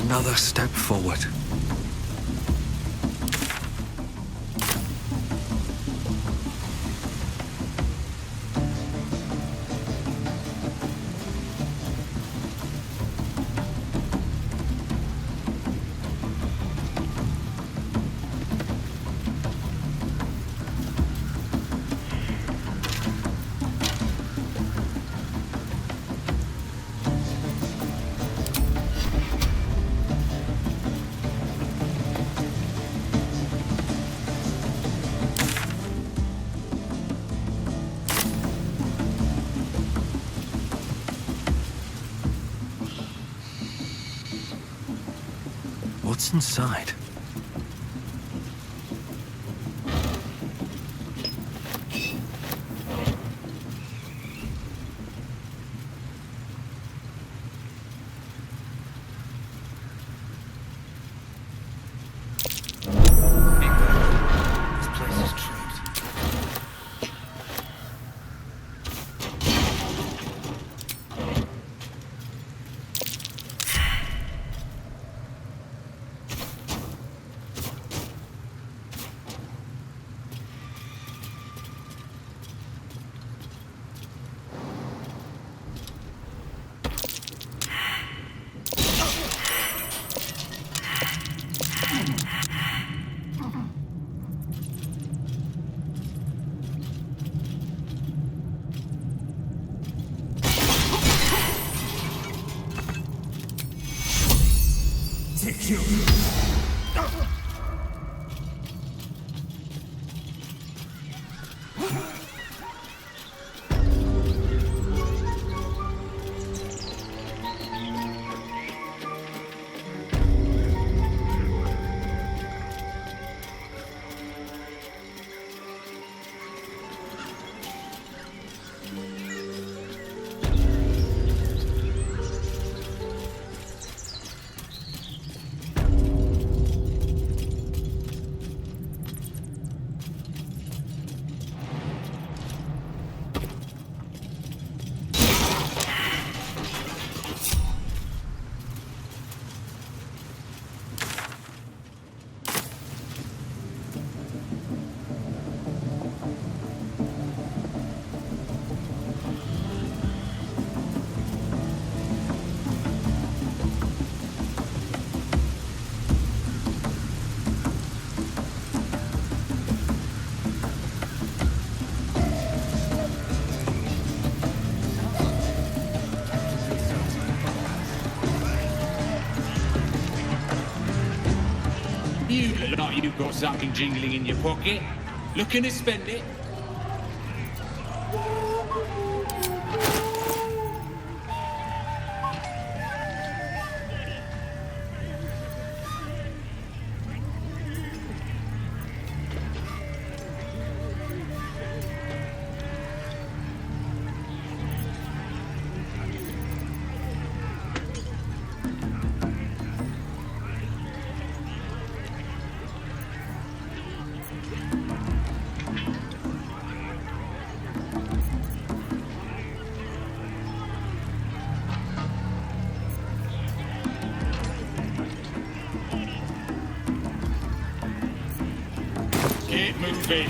Another step forward. What's inside? You look like you've got something jingling in your pocket. Looking to spend it? Get moving.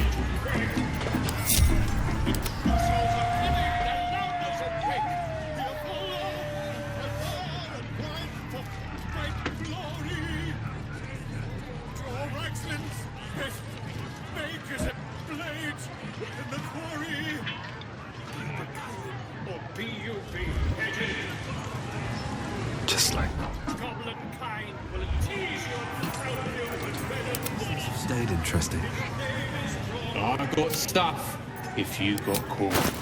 Just like stayed interested. I got stuff if you got caught.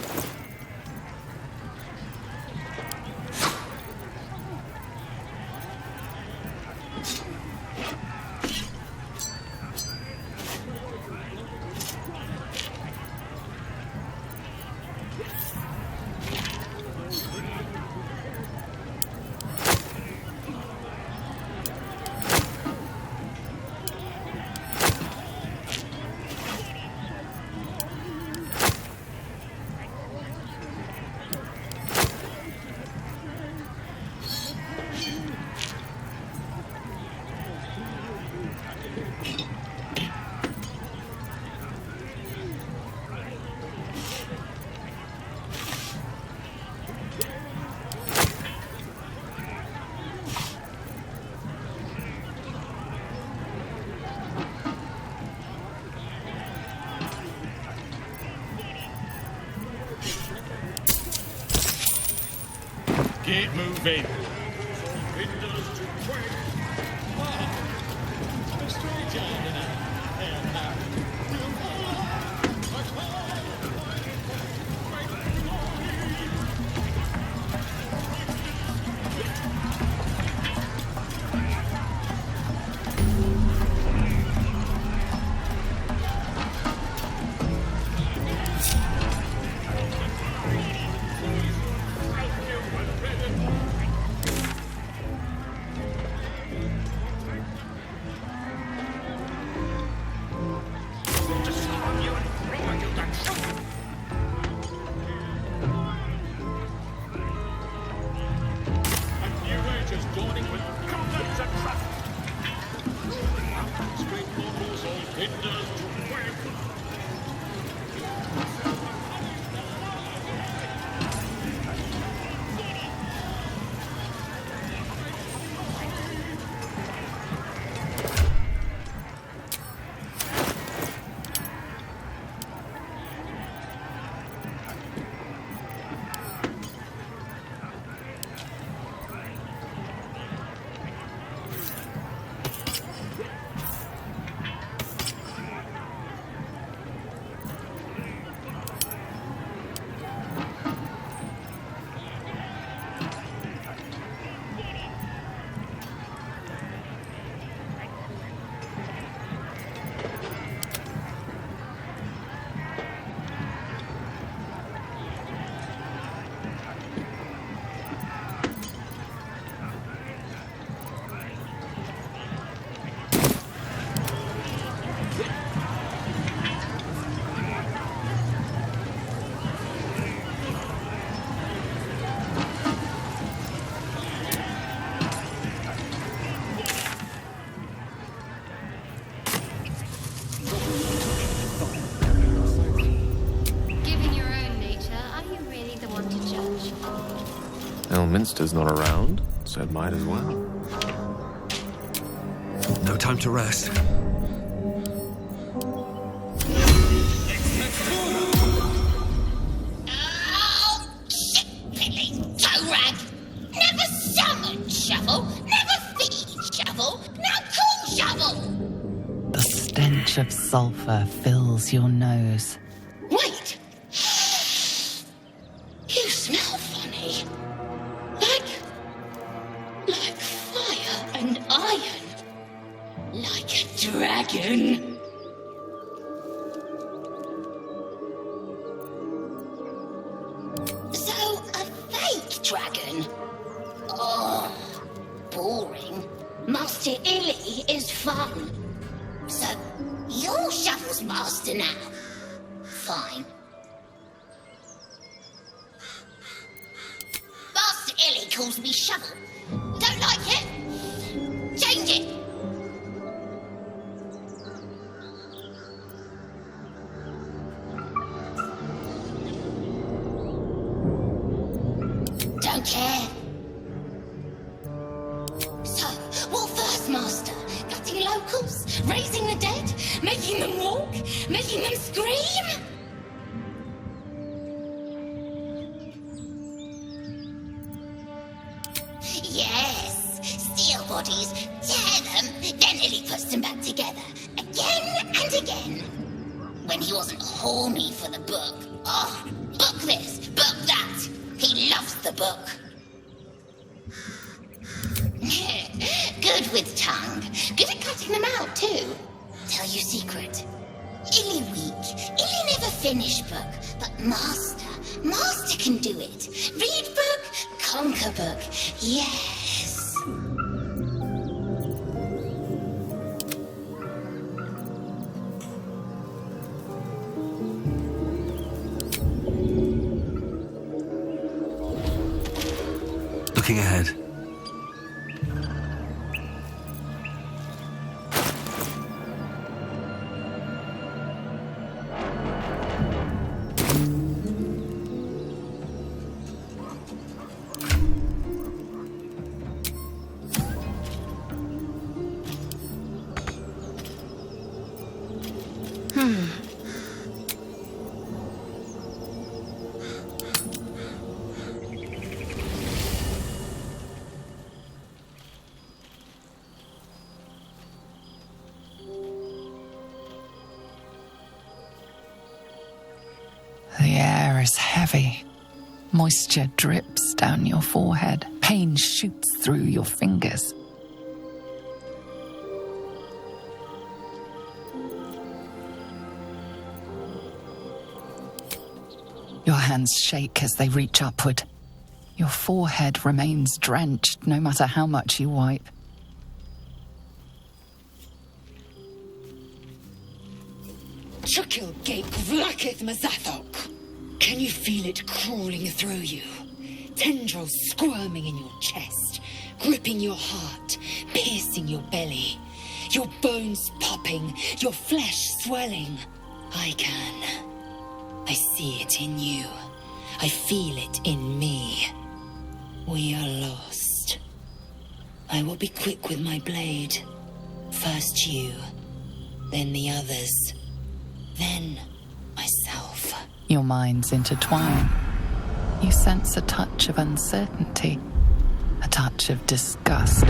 Get moving. Elminster's not around, so it might as well. No time to rest. Oh, shit, Billy, toe rag. Never summon shovel, never feed shovel, now call shovel. The stench of sulfur fills your nose. Wait. You smell funny. Like fire and iron. Like a dragon. So, a fake dragon? Oh, boring. Master Illy is fun. So, you're Shovel's master now. Fine. Master Illy calls me Shovel. Don't like it? Change it! Don't care. So, what first, Master? Cutting locals? Raising the dead? Making them walk? Making them scream? Yes, steal bodies, tear them, then Illy puts them back together, again and again. When he wasn't horny for the book. Oh, book this, book that. He loves the book. Good with tongue, good at cutting them out too. Tell you secret. Illy weak, Illy never finish book, but Master can do it. Read book, conquer book, yes. Looking ahead. Moisture drips down your forehead. Pain shoots through your fingers. Your hands shake as they reach upward. Your forehead remains drenched no matter how much you wipe. Chukil Gate Vlakith Mazathok. Can you feel it crawling through you? Tendrils squirming in your chest, gripping your heart, piercing your belly. Your bones popping, your flesh swelling. I can. I see it in you. I feel it in me. We are lost. I will be quick with my blade. First you, then the others, then myself. Your minds intertwine. You sense a touch of uncertainty, a touch of disgust.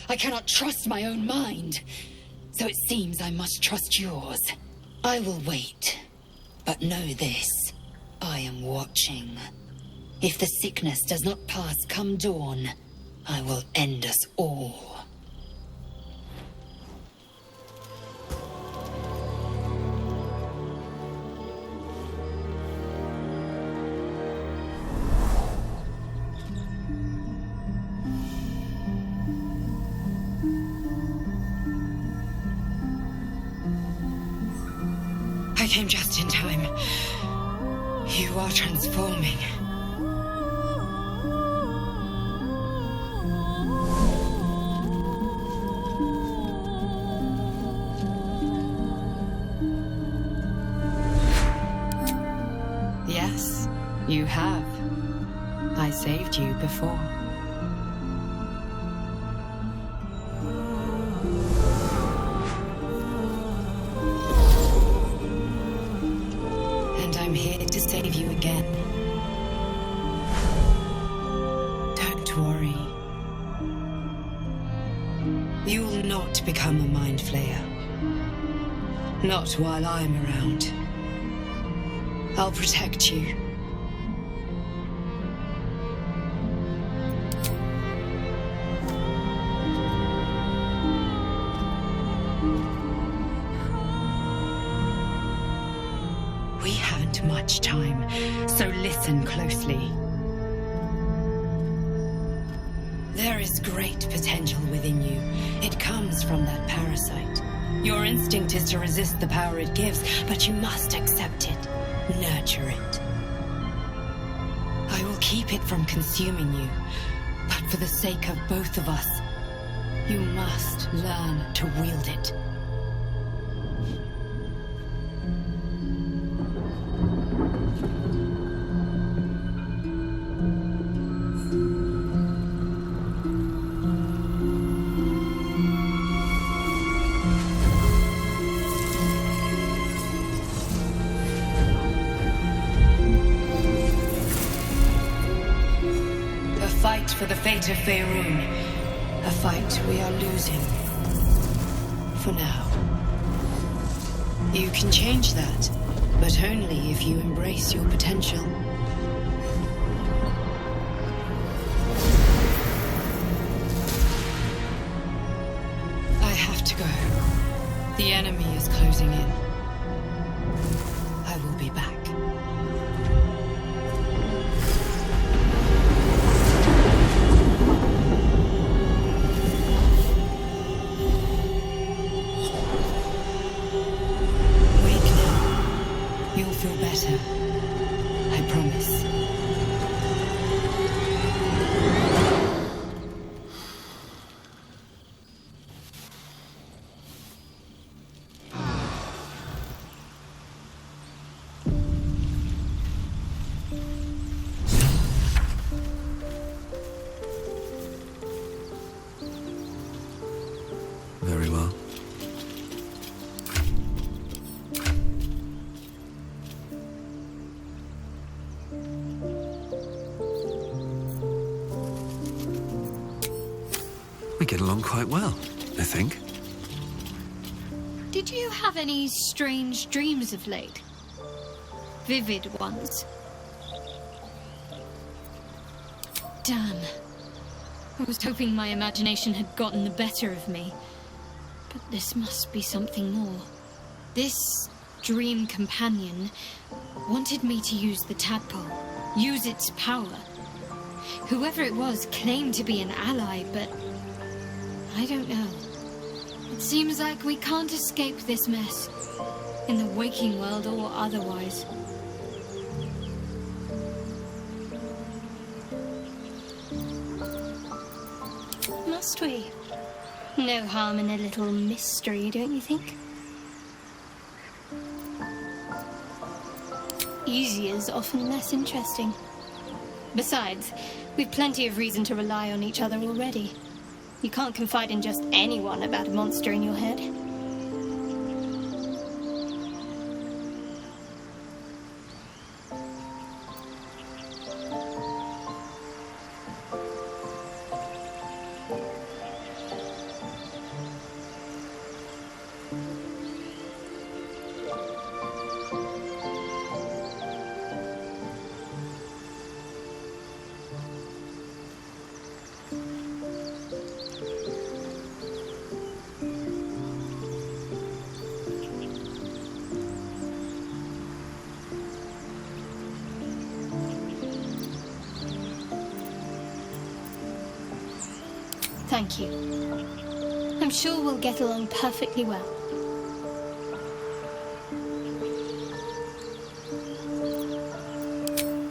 I cannot trust my own mind, so it seems I must trust yours. I will wait, but know this, I am watching. If the sickness does not pass come dawn, I will end us all. I came just in time. You are transforming. Yes, you have. I saved you before. I'm here to save you again. Don't worry. You will not become a mind flayer. Not while I'm around. I'll protect you. We haven't much time, so listen closely. There is great potential within you. It comes from that parasite. Your instinct is to resist the power it gives, but you must accept it, nurture it. I will keep it from consuming you, but for the sake of both of us, you must learn to wield it. For the fate of Faerun. A fight we are losing. For now. You can change that, but only if you embrace your potential. I have to go. The enemy is closing in. I will be back. I promise. Very well. We get along quite well, I think. Did you have any strange dreams of late? Vivid ones? Damn. I was hoping my imagination had gotten the better of me. But this must be something more. This dream companion wanted me to use the tadpole, use its power. Whoever it was claimed to be an ally, but I don't know. It seems like we can't escape this mess, in the waking world or otherwise. Must we? No harm in a little mystery, don't you think? Easier's often less interesting. Besides, we've plenty of reason to rely on each other already. You can't confide in just anyone about a monster in your head. Thank you. I'm sure we'll get along perfectly well.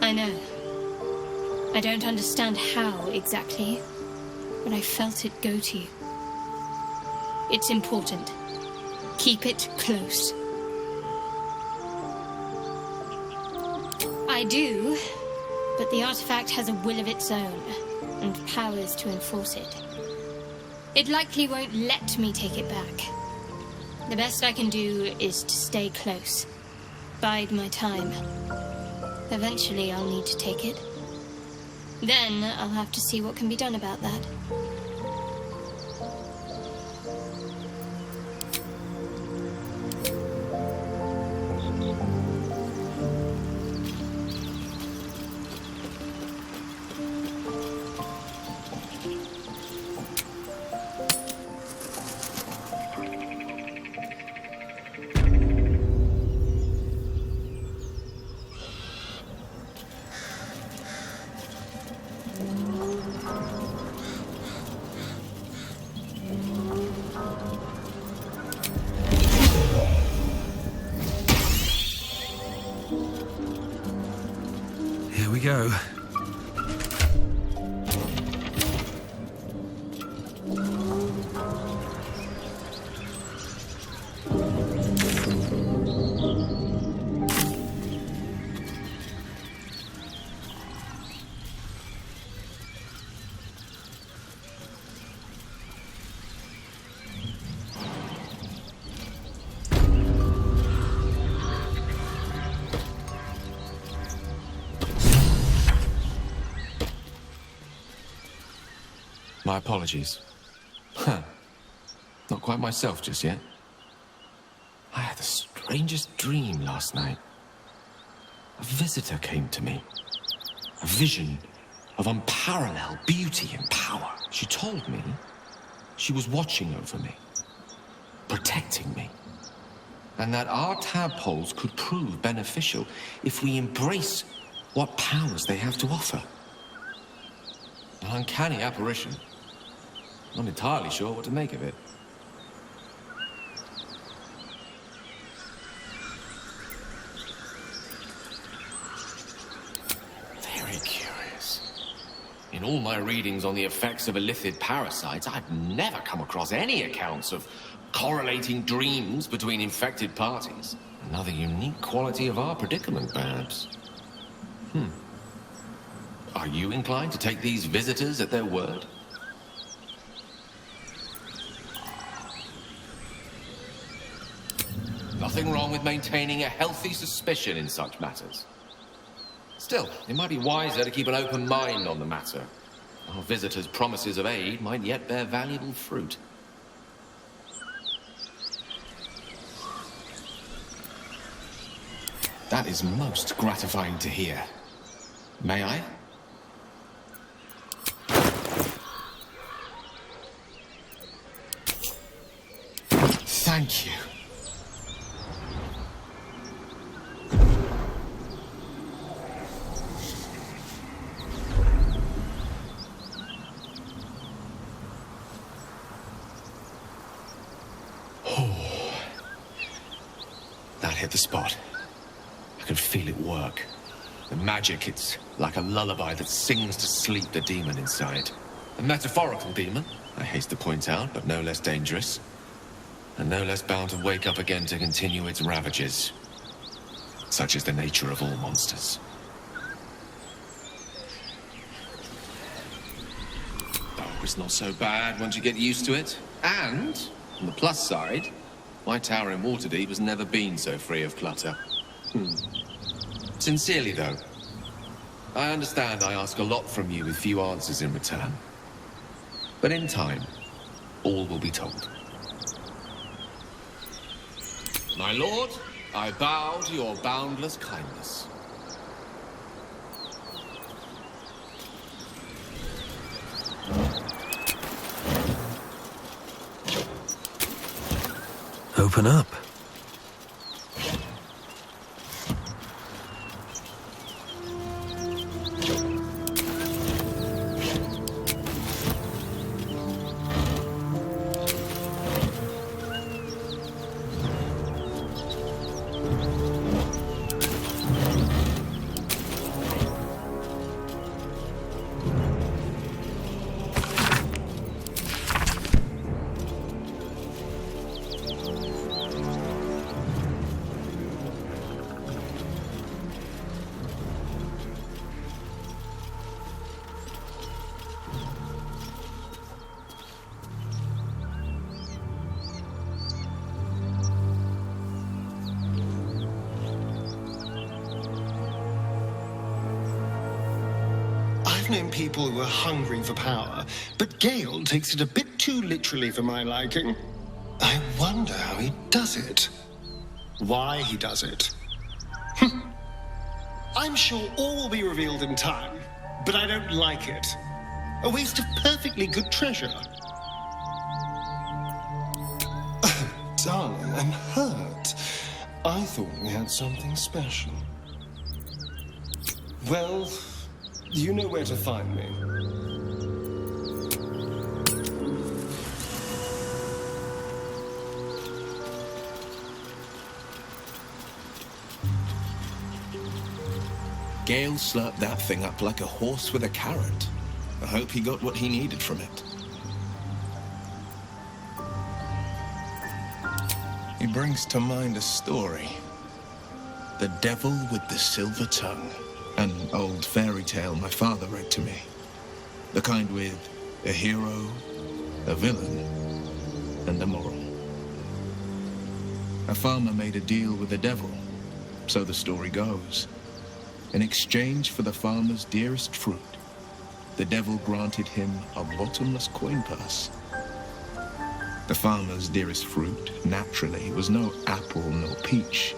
I know. I don't understand how exactly, but I felt it go to you. It's important. Keep it close. I do, but the artifact has a will of its own, and powers to enforce it. It likely won't let me take it back. The best I can do is to stay close. Bide my time. Eventually I'll need to take it. Then I'll have to see what can be done about that. Here we go. My apologies. Huh. Not quite myself just yet. I had the strangest dream last night. A visitor came to me. A vision of unparalleled beauty and power. She told me she was watching over me, protecting me, and that our tadpoles could prove beneficial if we embrace what powers they have to offer. An uncanny apparition. Not entirely sure what to make of it. Very curious. In all my readings on the effects of illithid parasites, I've never come across any accounts of correlating dreams between infected parties. Another unique quality of our predicament, perhaps. Are you inclined to take these visitors at their word? Nothing wrong with maintaining a healthy suspicion in such matters. Still, it might be wiser to keep an open mind on the matter. our visitors' promises of aid might yet bear valuable fruit. That is most gratifying to hear. May I? Thank you. That hit the spot. I could feel it work. The magic, it's like a lullaby that sings to sleep the demon inside. A metaphorical demon, I haste to point out, but no less dangerous. And no less bound to wake up again to continue its ravages. Such is the nature of all monsters. Oh, it's not so bad once you get used to it. And, on the plus side, my tower in Waterdeep has never been so free of clutter. Sincerely, though, I understand I ask a lot from you with few answers in return. But in time, all will be told. My lord, I bow to your boundless kindness. Open up. I've known people who are hungry for power, but Gale takes it a bit too literally for my liking. I wonder how he does it. Why he does it. I'm sure all will be revealed in time, but I don't like it. A waste of perfectly good treasure. Darling, I'm hurt. I thought we had something special. Well, you know where to find me. Gale slurped that thing up like a horse with a carrot. I hope he got what he needed from it. He brings to mind a story. The Devil with the Silver Tongue. An old fairy tale my father read to me. The kind with a hero, a villain, and a moral. A farmer made a deal with the devil, so the story goes. In exchange for the farmer's dearest fruit, the devil granted him a bottomless coin purse. The farmer's dearest fruit, naturally, was no apple nor peach,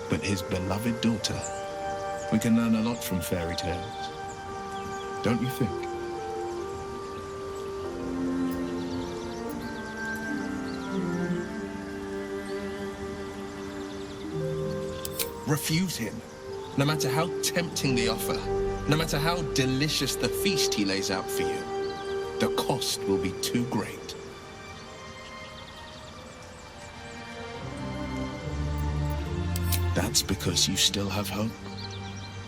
but his beloved daughter. We can learn a lot from fairy tales, don't you think? Refuse him, no matter how tempting the offer, no matter how delicious the feast he lays out for you. The cost will be too great. That's because you still have hope.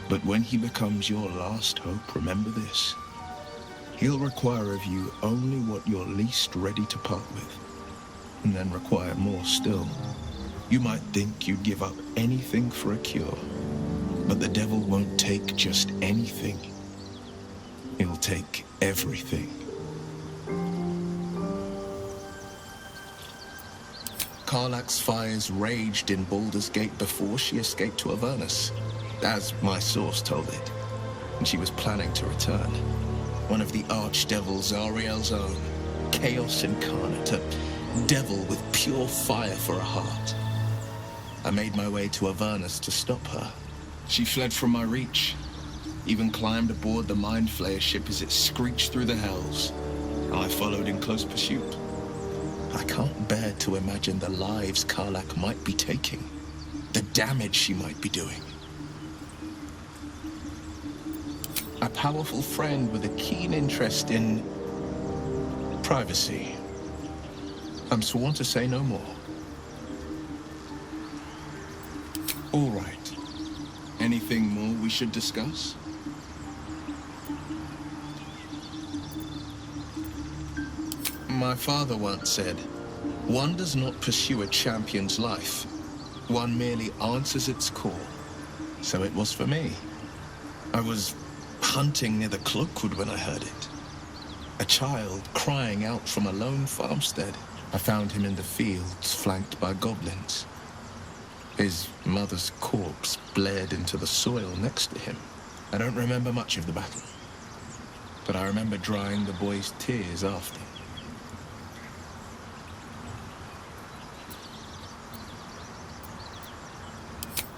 But when he becomes your last hope, remember this. He'll require of you only what you're least ready to part with, and then require more still. You might think you'd give up anything for a cure, but the devil won't take just anything. He'll take everything. Karlach's fires raged in Baldurs Gate before she escaped to Avernus, as my source told it, and she was planning to return. one of the archdevils Ariel's own, chaos incarnate, a devil with pure fire for a heart. I made my way to Avernus to stop her. She fled from my reach, even climbed aboard the Mind Flayer ship as it screeched through the hells. I followed in close pursuit. I can't bear to imagine the lives Karlach might be taking, the damage she might be doing. A powerful friend with a keen interest in privacy. I'm sworn to say no more. All right. Anything more we should discuss? My father once said, one does not pursue a champion's life. One merely answers its call. So it was for me. I was hunting near the Cloakwood when I heard it. A child crying out from a lone farmstead. I found him in the fields, flanked by goblins. His mother's corpse blared into the soil next to him. I don't remember much of the battle, but I remember drying the boy's tears after.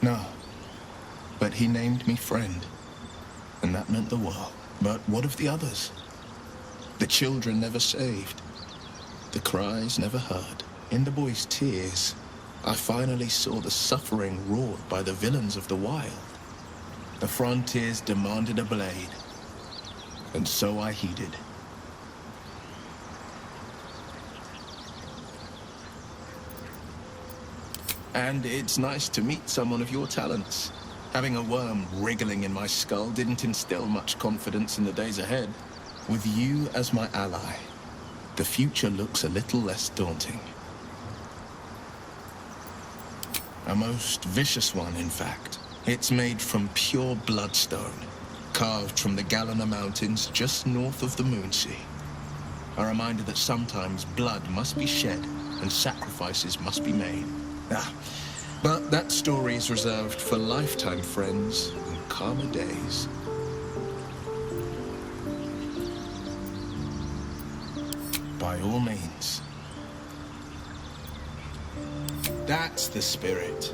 No, but he named me friend, and that meant the world. But what of the others? The children never saved, the cries never heard. In the boy's tears, I finally saw the suffering wrought by the villains of the wild. The frontiers demanded a blade, and so I heeded. And it's nice to meet someone of your talents. Having a worm wriggling in my skull didn't instill much confidence in the days ahead. With you as my ally, the future looks a little less daunting. A most vicious one, in fact. It's made from pure bloodstone, carved from the Galena Mountains just north of the Moonsea. A reminder that sometimes blood must be shed and sacrifices must be made. But that story is reserved for lifetime friends and calmer days. By all means. That's the spirit.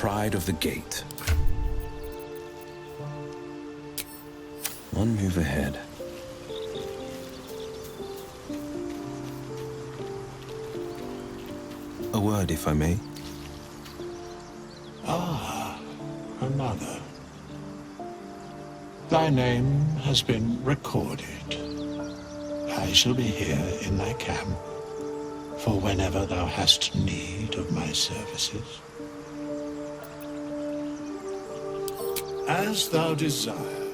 Pride of the gate. One move ahead. A word, if I may. Ah, another. Thy name has been recorded. I shall be here in thy camp for whenever thou hast need of my services. As thou desire.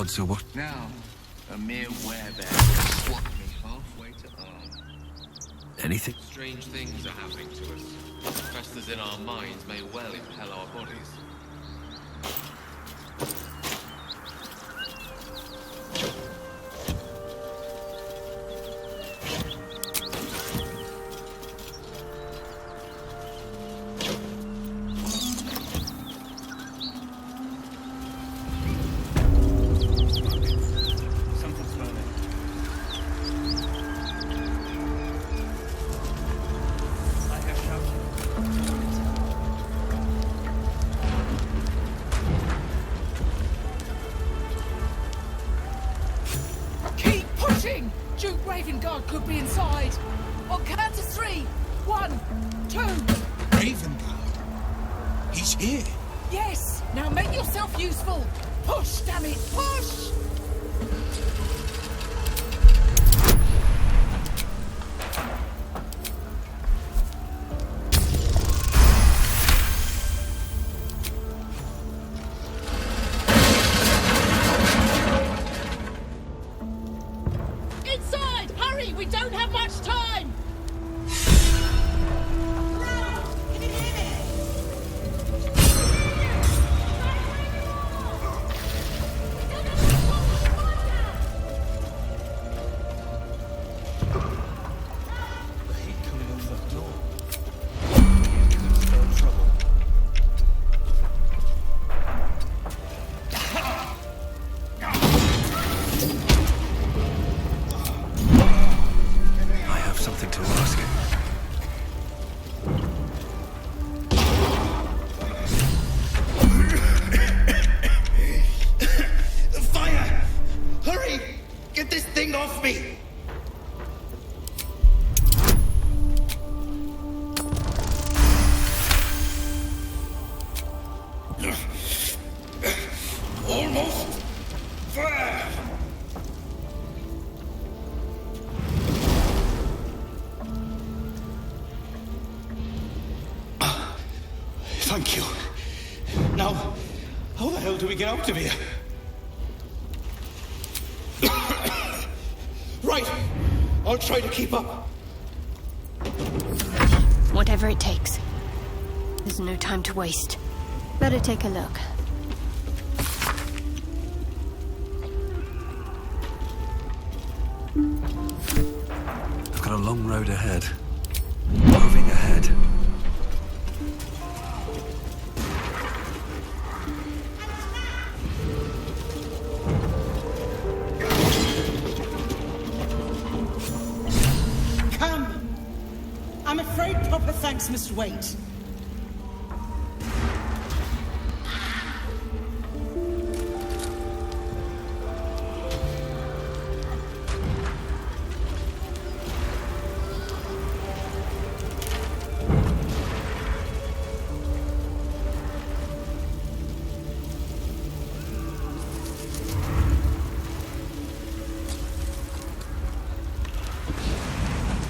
gods are what? Now, a mere werebear swapped me halfway to arm. Anything? Strange things are happening to us. Festers in our minds may well impel our bodies. Could be inside. On count to 3. 1, 2. Ravengard? He's here. Yes. Now make yourself useful. Push, damn it, push! Thank you. Now, how the hell do we get out of here? Right. I'll try to keep up. Whatever it takes. There's no time to waste. Better take a look. I've got a long road ahead. Moving ahead. I'm afraid proper thanks must wait.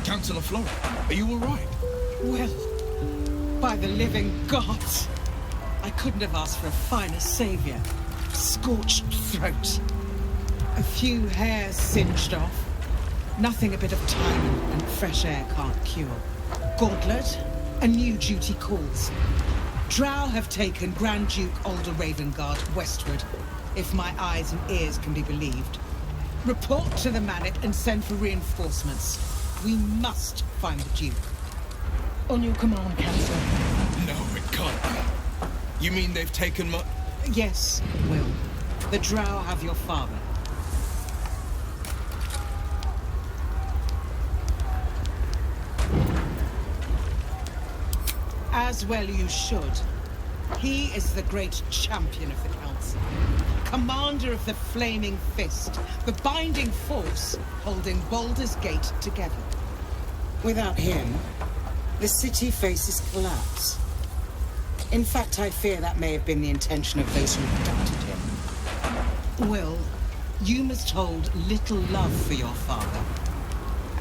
Councillor Flora, are you all right? Well, by the living gods, I couldn't have asked for a finer savior. Scorched throat. A few hairs singed off. Nothing a bit of time and fresh air can't cure. Gauntlet, a new duty calls. Drow have taken Grand Duke Alder Ravengard westward, if my eyes and ears can be believed. Report to the Manor and send for reinforcements. We must find the Duke. On your command, Councillor. No, it can't be. You mean they've taken my... Yes, Will. The Drow have your father. As well you should. He is the great champion of the Council. Commander of the Flaming Fist. The binding force holding Baldurs Gate together. Without him, the city faces collapse. In fact, I fear that may have been the intention of those who abducted him. Will, you must hold little love for your father.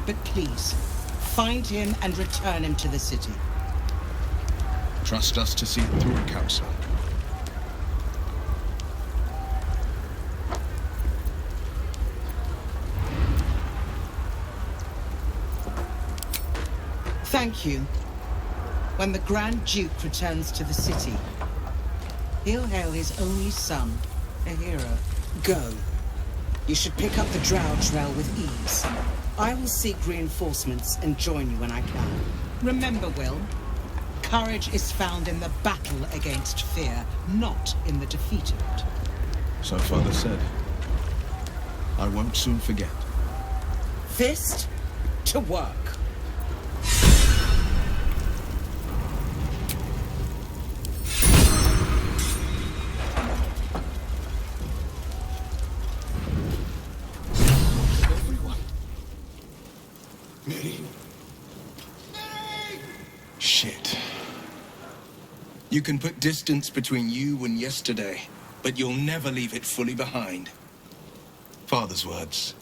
But please, find him and return him to the city. Trust us to see it through, Councillor. Thank you. When the Grand Duke returns to the city, he'll hail his only son, a hero. Go. You should pick up the Drow trail with ease. I will seek reinforcements and join you when I can. Remember, Will, courage is found in the battle against fear, not in the defeat of it. So Father said. I won't soon forget. Fist to work. Everyone. Mary. Shit. You can put distance between you and yesterday, but you'll never leave it fully behind. Father's words.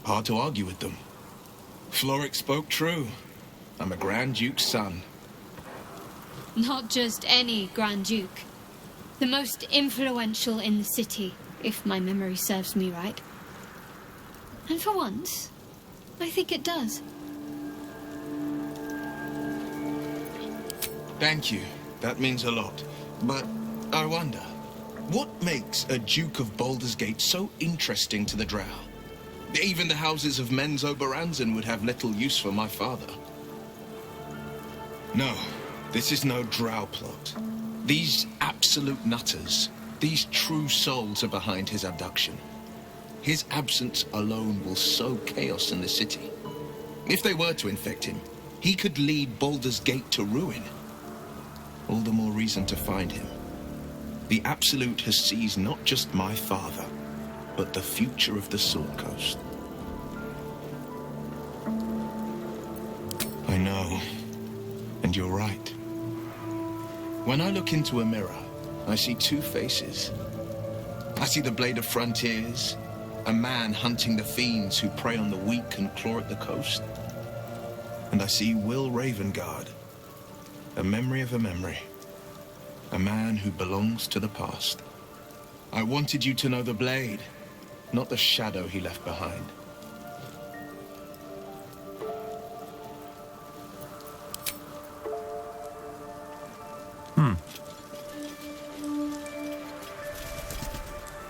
Hard to argue with them. Floric spoke true. I'm a Grand Duke's son. Not just any Grand Duke. The most influential in the city, if my memory serves me right. And for once, I think it does. Thank you. That means a lot. But I wonder, what makes a Duke of Baldurs Gate so interesting to the Drow? Even the houses of Men's Oberanzen would have little use for my father. No, this is no Drow plot. These absolute nutters, these true souls are behind his abduction. His absence alone will sow chaos in the city. If they were to infect him, he could lead Baldur's Gate to ruin. All the more reason to find him. The Absolute has seized not just my father, but the future of the Sword Coast. I know, and you're right. When I look into a mirror, I see two faces. I see the Blade of Frontiers, a man hunting the fiends who prey on the weak and claw at the coast. And I see Will Ravengard, a memory of a memory. A man who belongs to the past. I wanted you to know the Blade, not the shadow he left behind.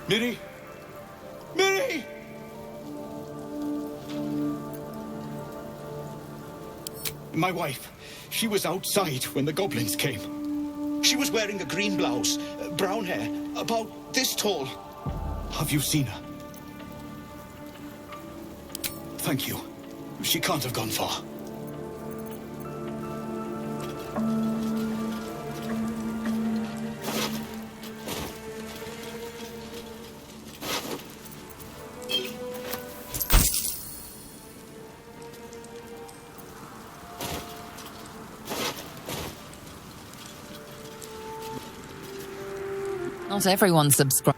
Miri! Miri! My wife, she was outside when the goblins came. She was wearing a green blouse, brown hair, about this tall. Have you seen her? Thank you. She can't have gone far. Not everyone subscribes.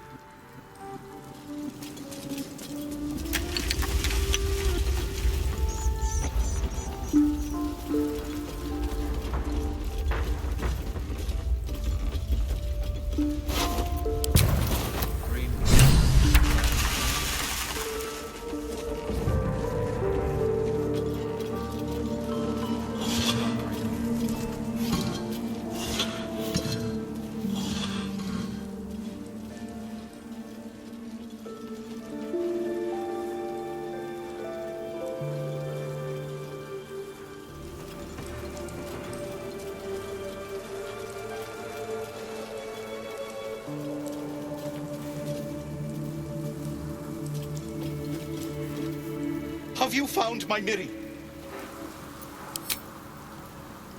Have you found my Miri?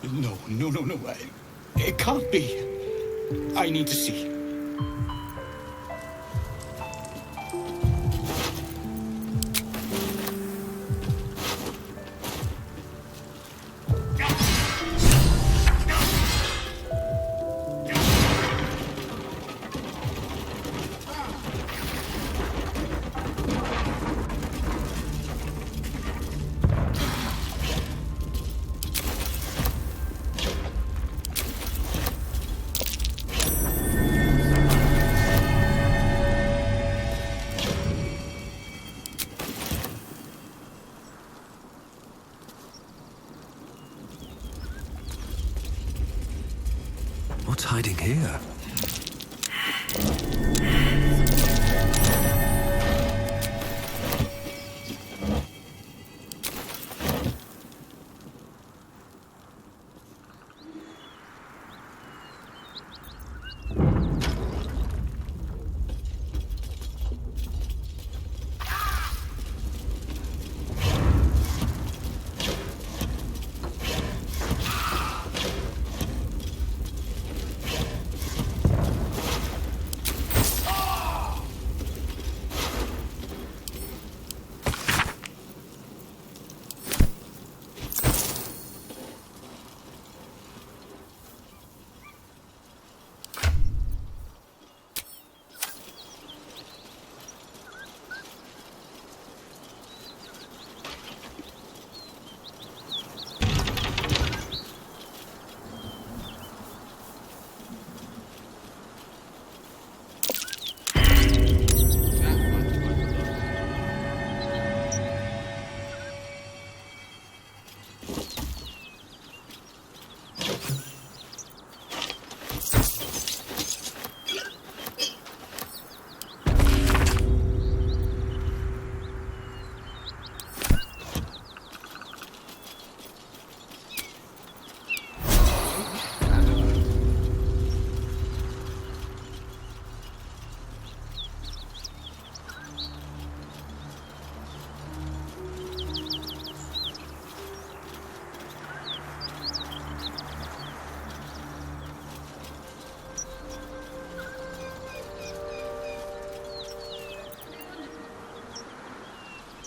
No. It can't be. I need to see. hiding here?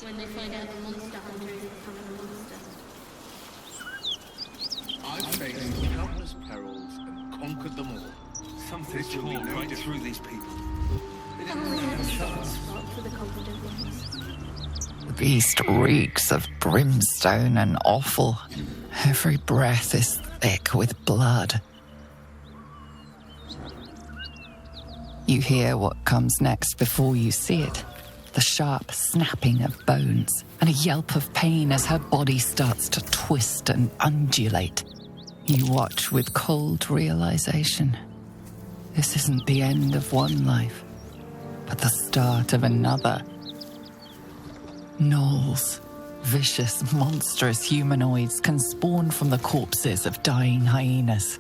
When they find out the monster hunter is becoming a monster. I've faced countless perils and conquered them all. Something's torn right through these people. They didn't really have a chance. For the confident ones. The beast reeks of brimstone and offal. Every breath is thick with blood. You hear what comes next before you see it. The sharp snapping of bones and a yelp of pain as her body starts to twist and undulate. You watch with cold realization. This isn't the end of one life, but the start of another. Gnolls, vicious, monstrous humanoids can spawn from the corpses of dying hyenas.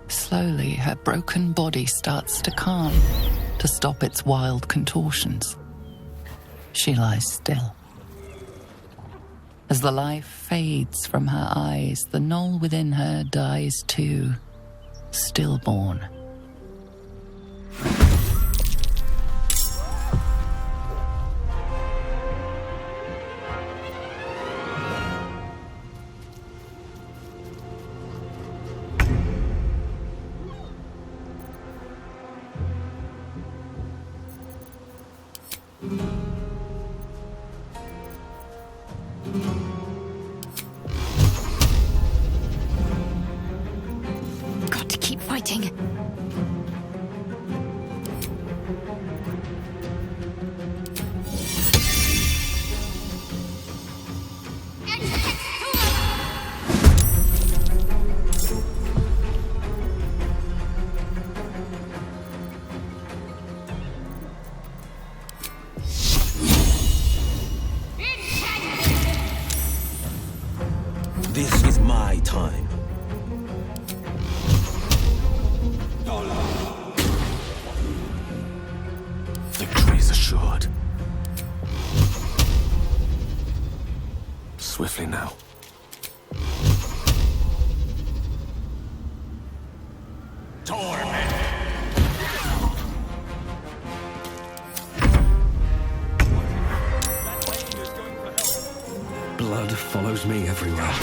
Slowly, her broken body starts to calm, to stop its wild contortions. She lies still. As the life fades from her eyes, the gnoll within her dies too, stillborn. Got to keep fighting. This is my time. Victory is assured. Swiftly now. Blood follows me everywhere.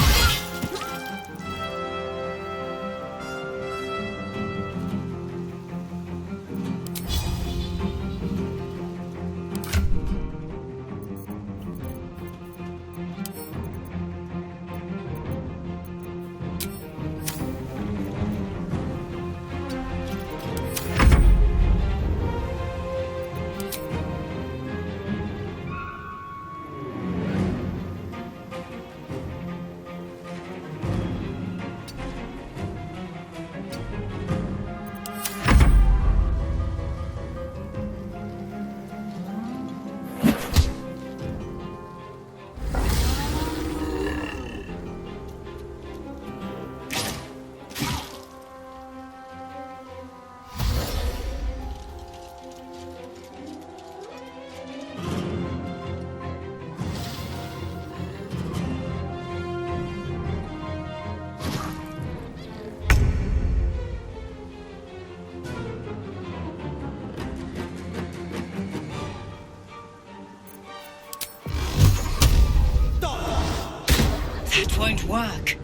work?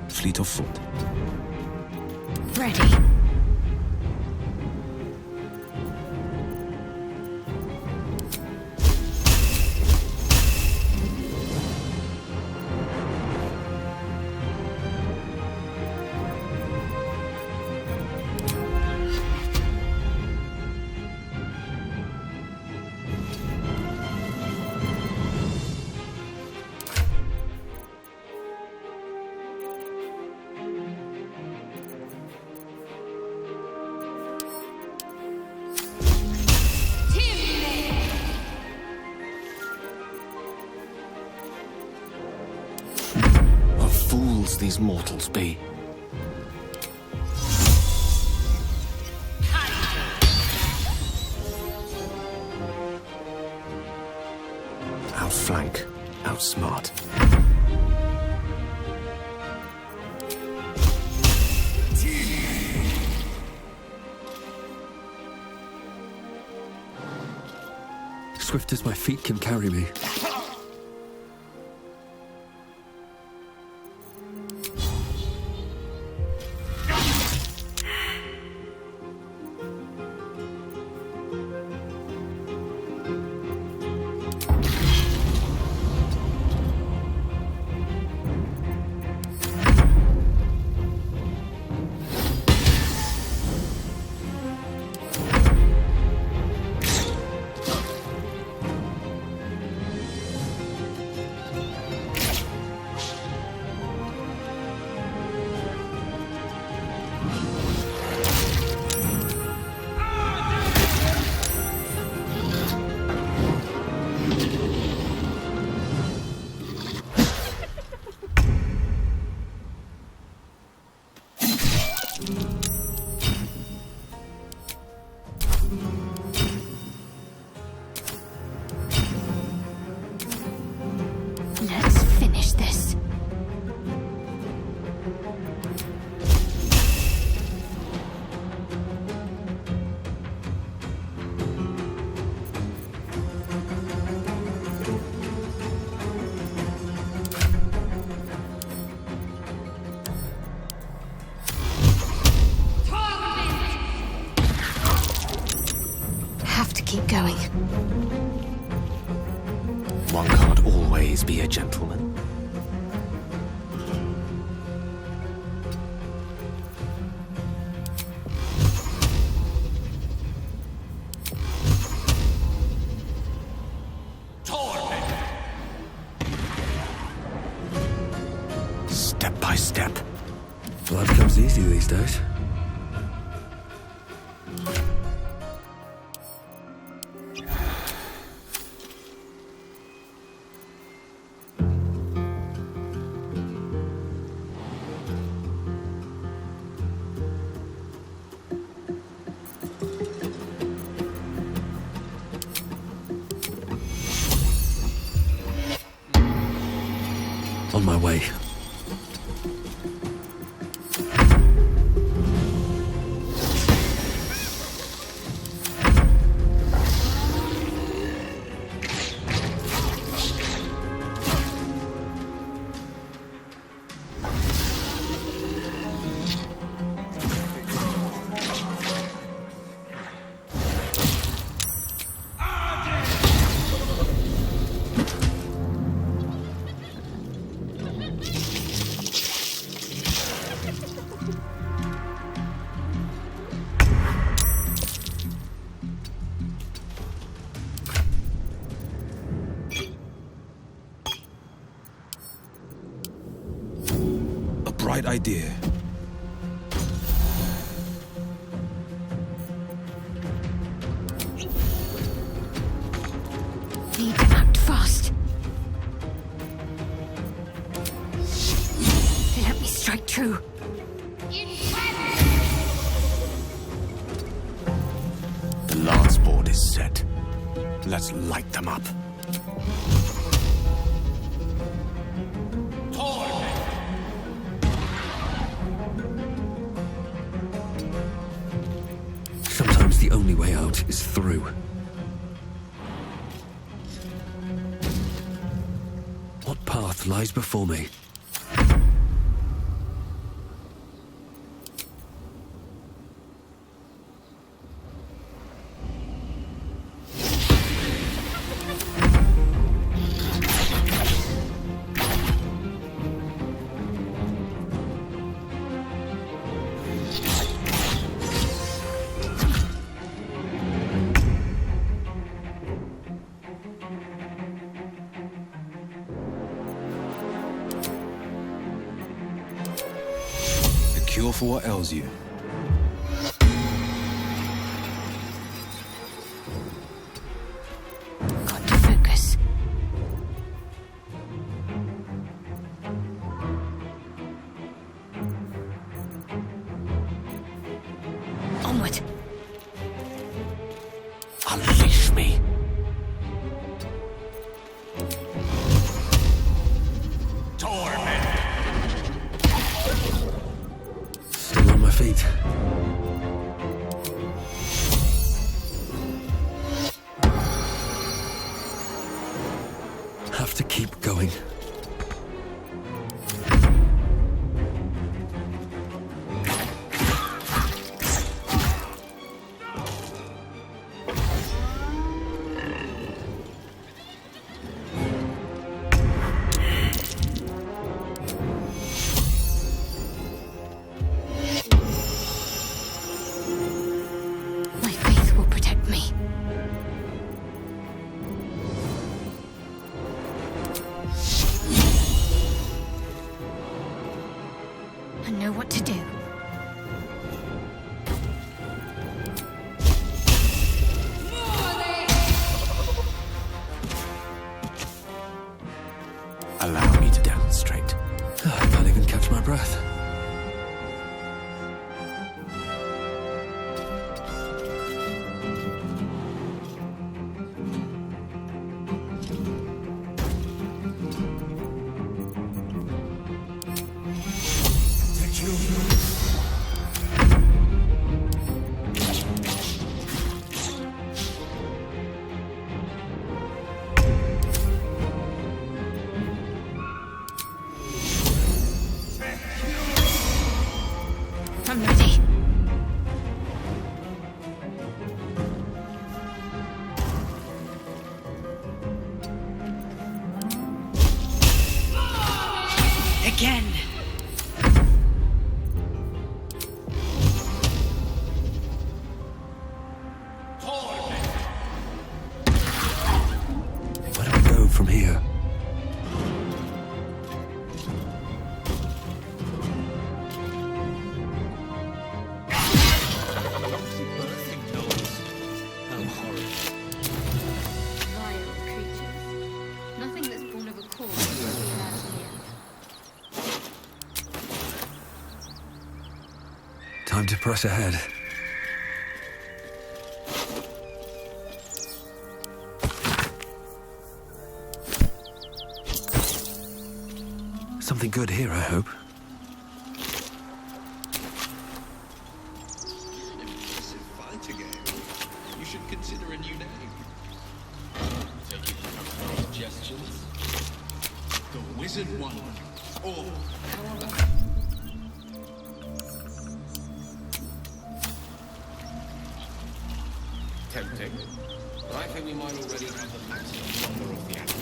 Fleet of foot. Ready. Fools these mortals be. Outflank, outsmart. Swift as my feet can carry me. Let's finish this. Have to keep going. One can't always be a gentleman. Step by step. Blood comes easy these days. On my way. Bright idea. Need to act fast. Let me strike true. The lance board is set. Let's light them up. Sometimes the only way out is through. path lies before me. Cure for what ails you. Got to focus. Onward. Unleash me. Still on my feet. Have to keep going. My faith will protect me. I know what to do. Allow me to demonstrate. I can't even catch my breath. I'm ready. Again. Where do we go from here? Vile creatures. Nothing that's born of a cause will be allowed to live. Time to press ahead. Something good here, I hope. Fighter game. You should consider a new name. Taking suggestions. The Wizard One. Or however. Tempting. But I think we might already have the maximum number of the animals.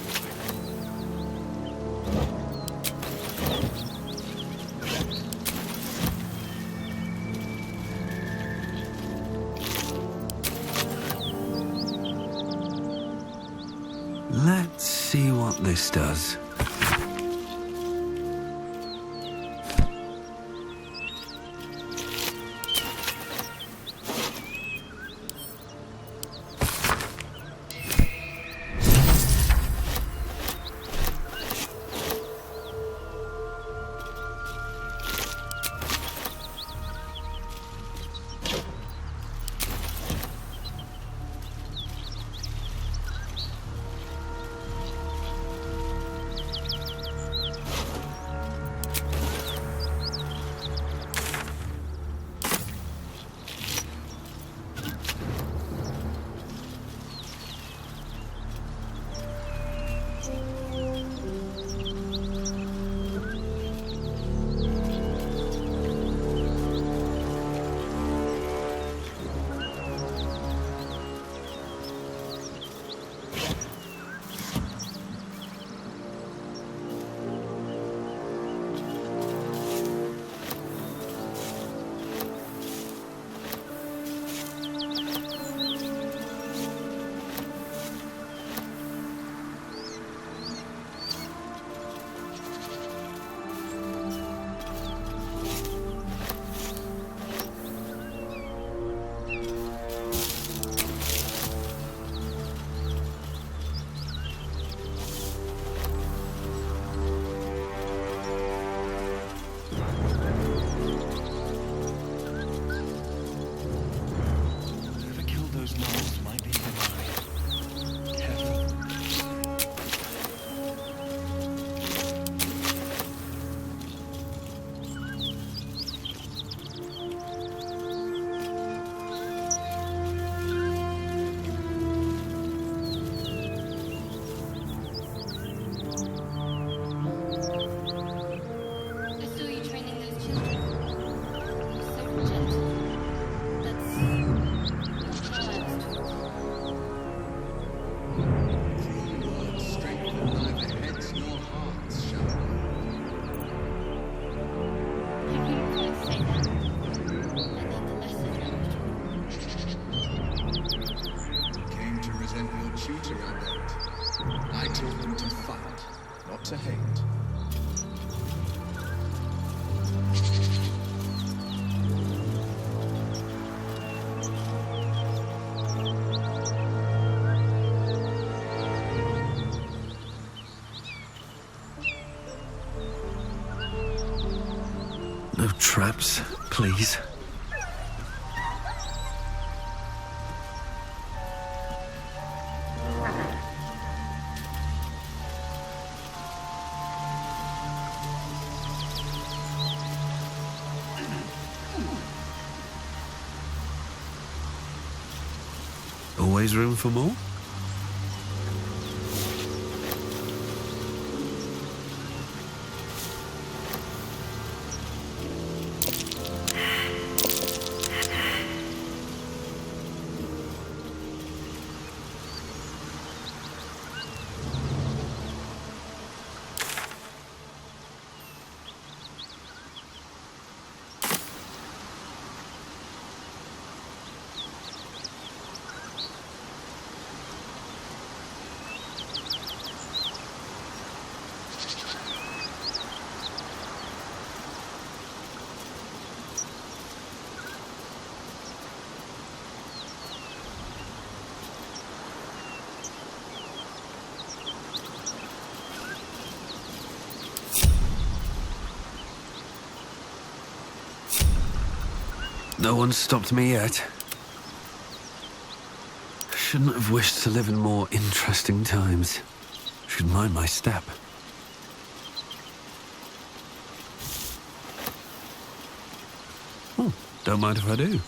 Let's see what this does. No traps, please. Always room for more? No one's stopped me yet. Shouldn't have wished to live in more interesting times. Should mind my step. Oh, don't mind if I do.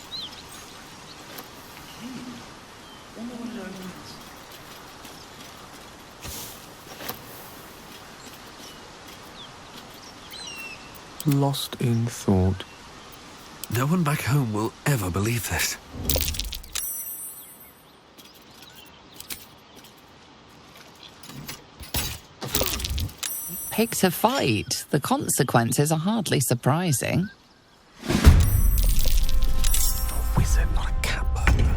Lost in thought. No one back home will ever believe this. Picked a fight. The consequences are hardly surprising. Wizard, not a cat burglar.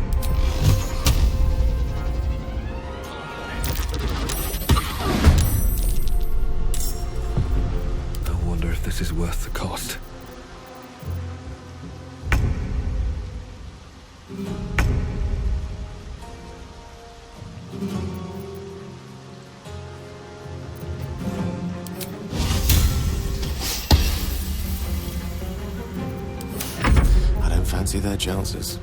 I wonder if this is worth the cost. Fancy their chances.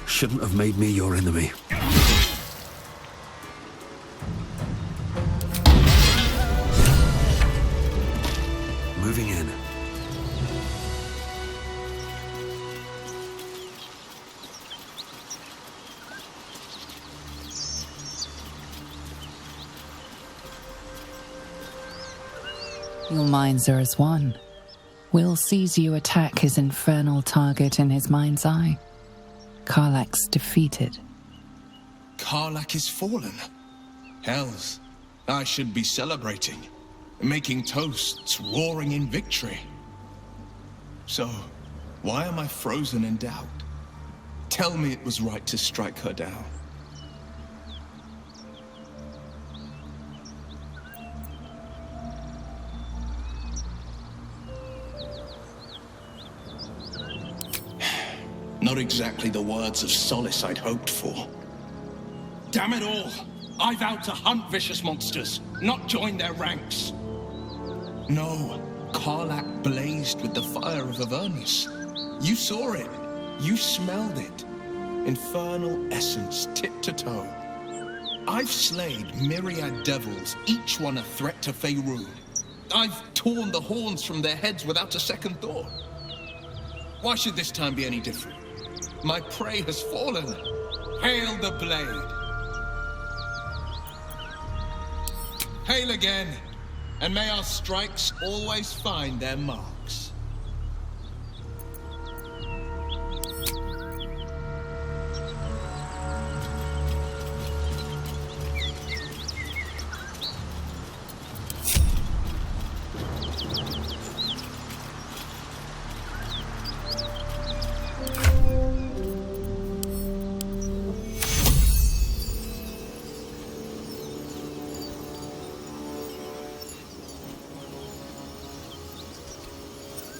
Shouldn't have made me your enemy. Moving in. Your minds are as one. Will sees you attack his infernal target in his mind's eye. Karlach's defeated. Karlach is fallen. Hells, I should be celebrating, making toasts, roaring in victory. So, why am I frozen in doubt? Tell me it was right to strike her down. Not exactly the words of solace I'd hoped for. Damn it all! I vowed to hunt vicious monsters, not join their ranks. No, Karlach blazed with the fire of Avernus. You saw it. You smelled it. Infernal essence, tip to toe. I've slayed myriad devils, each one a threat to Faerun. I've torn the horns from their heads without a second thought. Why should this time be any different? My prey has fallen. Hail the blade. Hail again, and may our strikes always find their marks.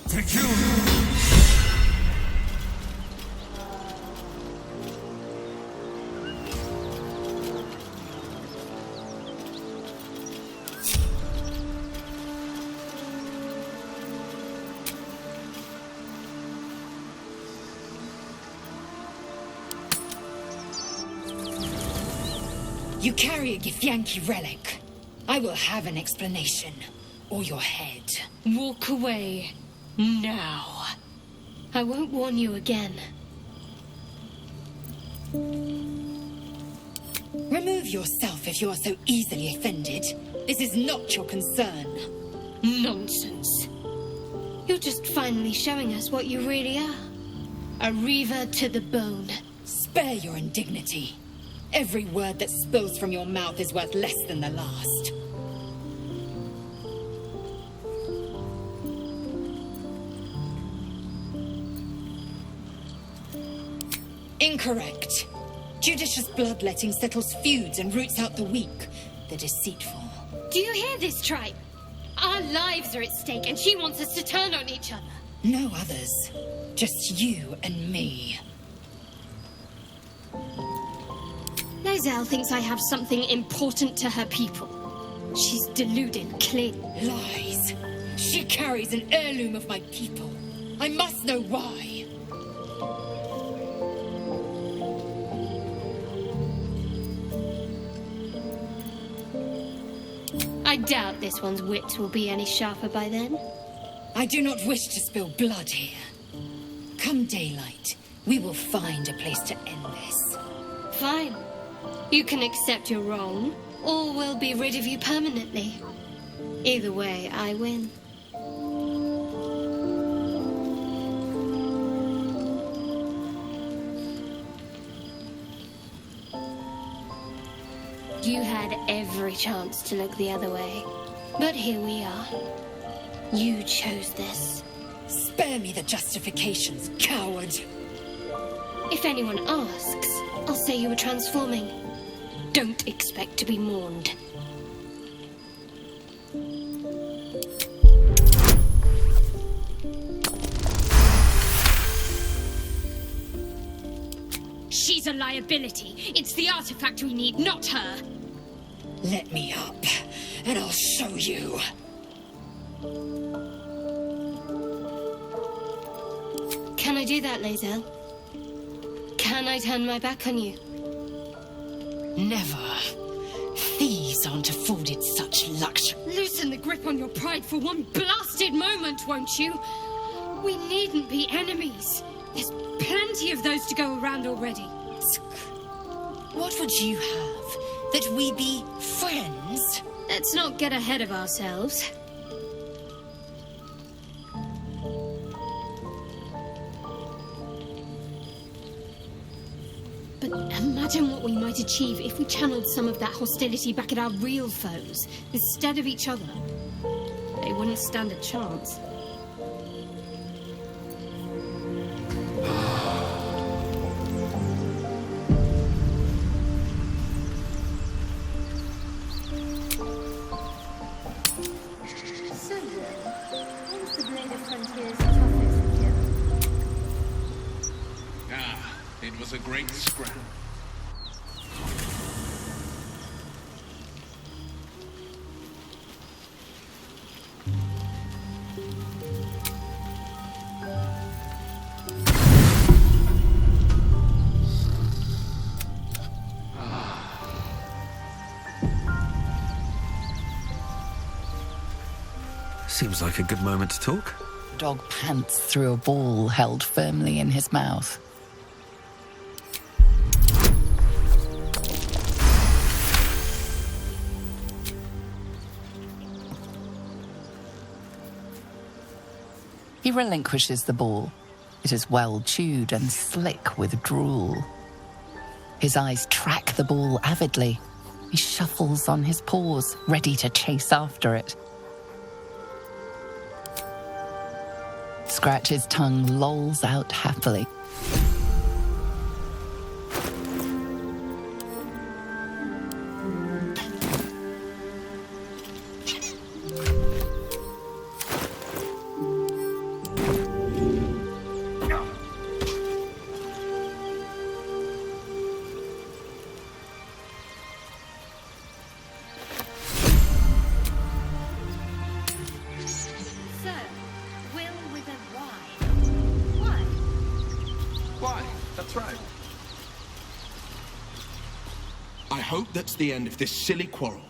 Take you! You carry a Githyanki relic. I will have an explanation. Or your head. Walk away. Now. I won't warn you again. Remove yourself if you are so easily offended. This is not your concern. Nonsense. You're just finally showing us what you really are. A reaver to the bone. Spare your indignity. Every word that spills from your mouth is worth less than the last. Incorrect. Judicious bloodletting settles feuds and roots out the weak, the deceitful. Do you hear this, tribe? Our lives are at stake, and she wants us to turn on each other. No others. Just you and me. Lae'zel thinks I have something important to her people. She's deluded, clearly. Lies. She carries an heirloom of my people. I must know why. I doubt this one's wits will be any sharper by then. I do not wish to spill blood here. Come daylight, we will find a place to end this. Fine. You can accept you're wrong, or we'll be rid of you permanently. Either way, I win. You had every chance to look the other way. But here we are. You chose this. Spare me the justifications, coward. If anyone asks, I'll say you were transforming. Don't expect to be mourned. She's a liability. It's the artifact we need, not her. Let me up, and I'll show you. Can I do that, Lae'zel? Can I turn my back on you? Never. Thieves aren't afforded such luxury. Loosen the grip on your pride for one blasted moment, won't you? We needn't be enemies. There's plenty of those to go around already. What would you have? That we be friends? Let's not get ahead of ourselves. But imagine what we might achieve if we channeled some of that hostility back at our real foes, instead of each other. They wouldn't stand a chance. It was a great scrap. Seems like a good moment to talk. Dog pants through a ball held firmly in his mouth. He relinquishes the ball. It is well chewed and slick with drool. His eyes track the ball avidly. He shuffles on his paws, ready to chase after it. Scratch's tongue lolls out happily. hope that's the end of this silly quarrel.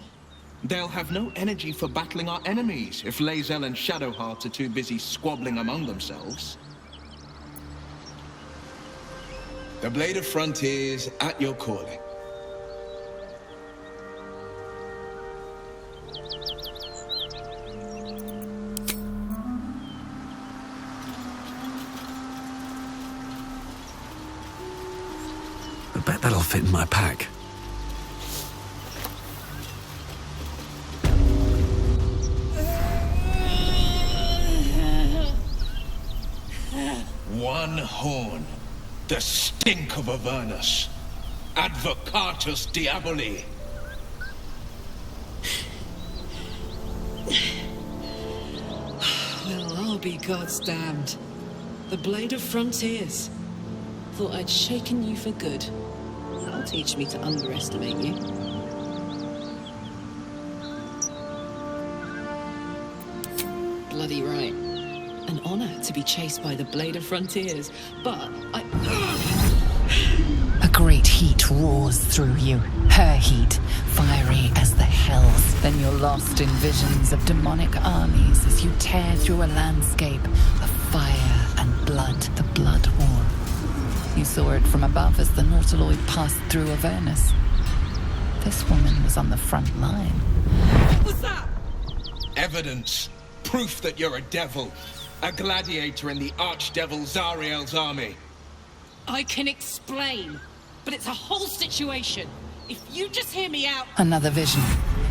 They'll have no energy for battling our enemies if Lae'zel and Shadowheart are too busy squabbling among themselves. The Blade of Frontiers at your calling. I bet that'll fit in my pack. One horn. The stink of Avernus. Advocatus Diaboli. Well, I'll be God's damned. The Blade of Frontiers. Thought I'd shaken you for good. That'll teach me to underestimate you. Bloody right. An honor to be chased by the Blade of Frontiers, but A great heat roars through you. Her heat, fiery as the hells. Then you're lost in visions of demonic armies as you tear through a landscape of fire and blood, the Blood War. You saw it from above as the Nautiloid passed through Avernus. This woman was on the front line. What was that? Evidence. Proof that you're a devil. A gladiator in the Archdevil Zariel's army. I can explain, but it's a whole situation. If you just hear me out... Another vision.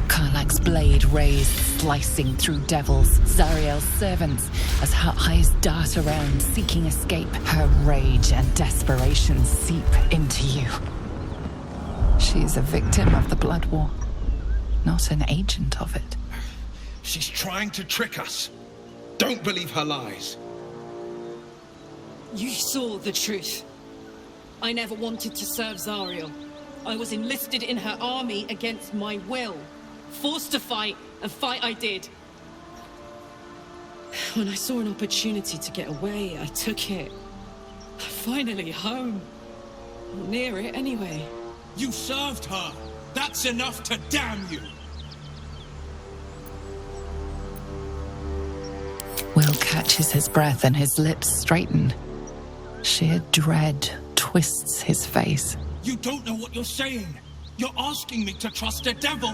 Karlach's blade raised, slicing through devils, Zariel's servants, as her eyes dart around, seeking escape. Her rage and desperation seep into you. She's a victim of the Blood War, not an agent of it. She's trying to trick us. Don't believe her lies. You saw the truth. I never wanted to serve Zariel. I was enlisted in her army against my will. Forced to fight, and fight I did. When I saw an opportunity to get away, I took it. Finally home. Near it, anyway. You served her. That's enough to damn you. Will catches his breath and his lips straighten. Sheer dread twists his face. You don't know what you're saying. You're asking me to trust a devil.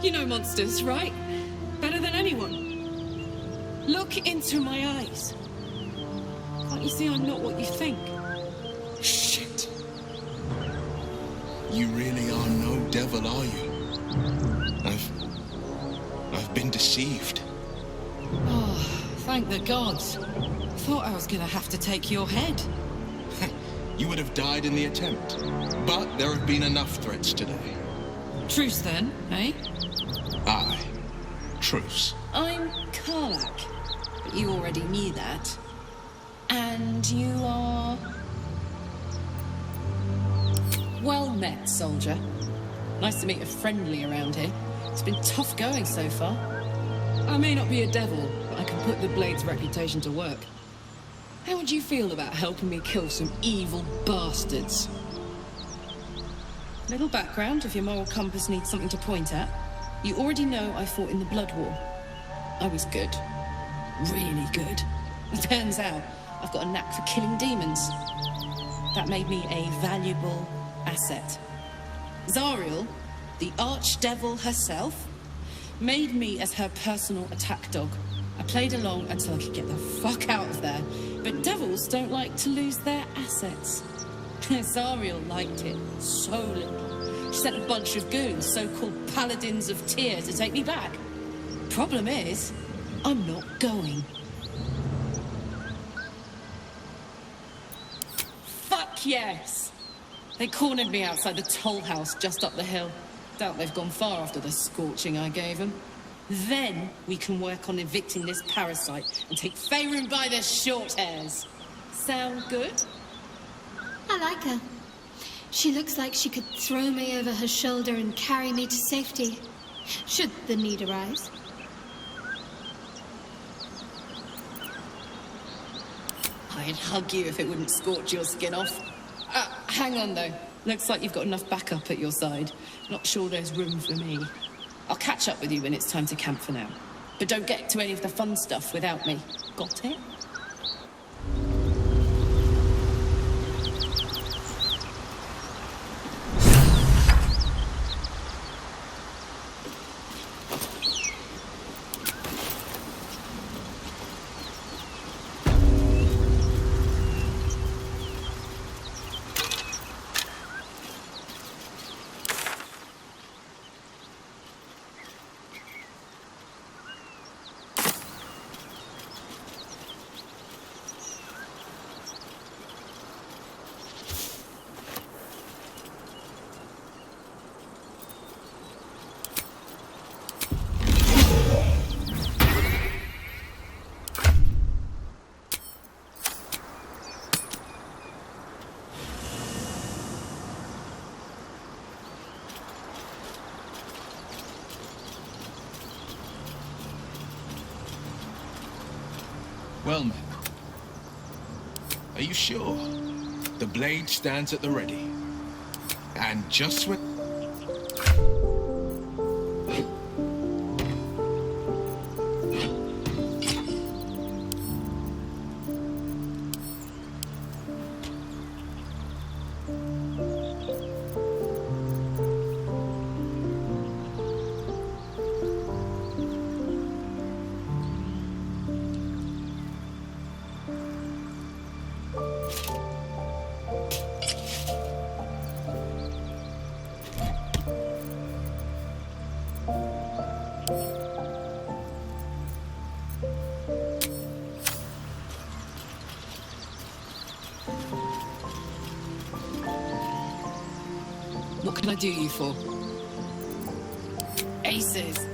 You know monsters, right? Better than anyone. Look into my eyes. Can't you see I'm not what you think? Shit. You really are no devil, are you? I've been deceived. Oh, thank the gods. Thought I was gonna have to take your head. You would have died in the attempt. But there have been enough threats today. Truce then, eh? Aye. Truce. I'm Karlach, but you already knew that. And you are... Well met, soldier. Nice to meet a friendly around here. It's been tough going so far. I may not be a devil, but I can put the Blade's reputation to work. How would you feel about helping me kill some evil bastards? Little background if your moral compass needs something to point at. You already know I fought in the Blood War. I was good. Really good. Turns out I've got a knack for killing demons. That made me a valuable asset. Zariel, the archdevil herself, made me as her personal attack dog. I played along until I could get the fuck out of there. But devils don't like to lose their assets. Zariel liked it so little. She sent a bunch of goons, so-called paladins of tears, to take me back. Problem is, I'm not going. Fuck yes! They cornered me outside the toll house just up the hill. Doubt they've gone far after the scorching I gave them. Then we can work on evicting this parasite and take Faerun by the short hairs. Sound good? I like her. She looks like she could throw me over her shoulder and carry me to safety, should the need arise. I'd hug you if it wouldn't scorch your skin off. Hang on, though. Looks like you've got enough backup at your side. Not sure there's room for me. I'll catch up with you when it's time to camp for now. But don't get to any of the fun stuff without me. Got it? Well, men, are you sure? The blade stands at the ready. And just when... What can I do you for? Aces.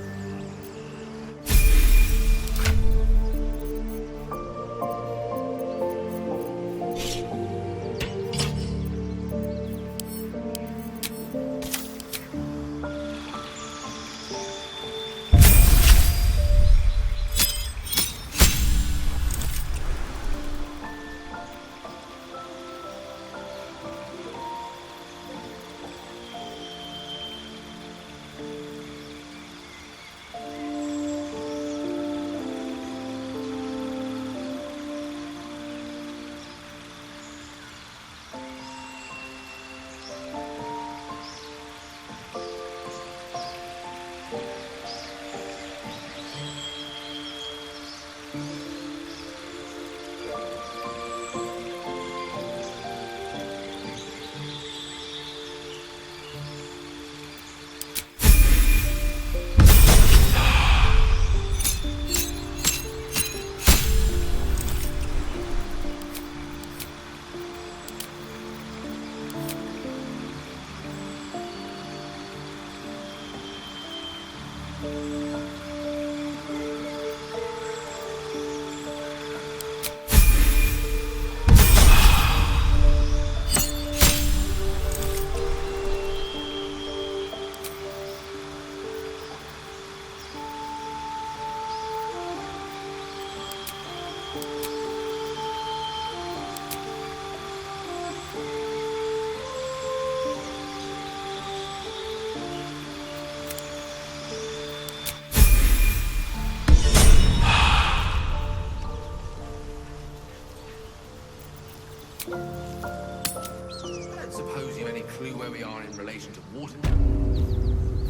Suppose you have any clue where we are in relation to water?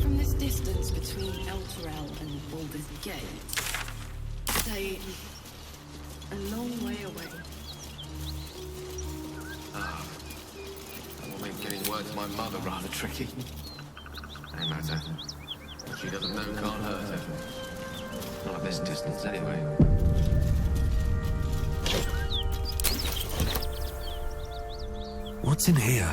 From this distance between Elturel and Baldurs Gate, say a long way away. That will make getting word to my mother rather tricky. No matter. What she doesn't know can't hurt her. Not at this distance, anyway. What's in here?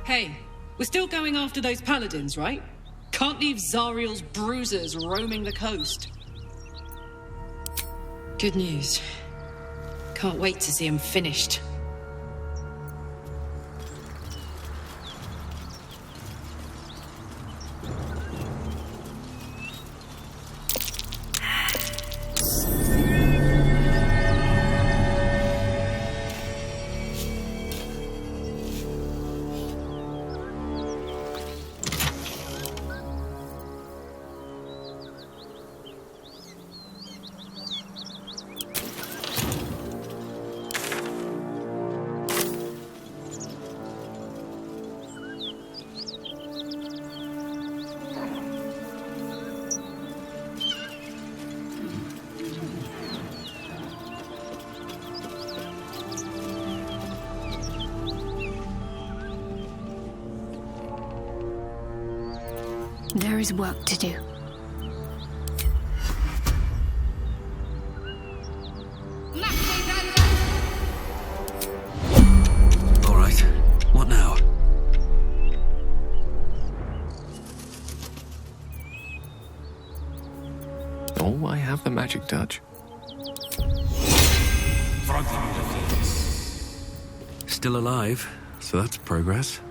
Hey, we're still going after those paladins, right? Can't leave Zariel's bruisers roaming the coast. Good news. Can't wait to see him finished. There is work to do. All right. What now? Oh, I have the magic touch. Still alive, so that's progress.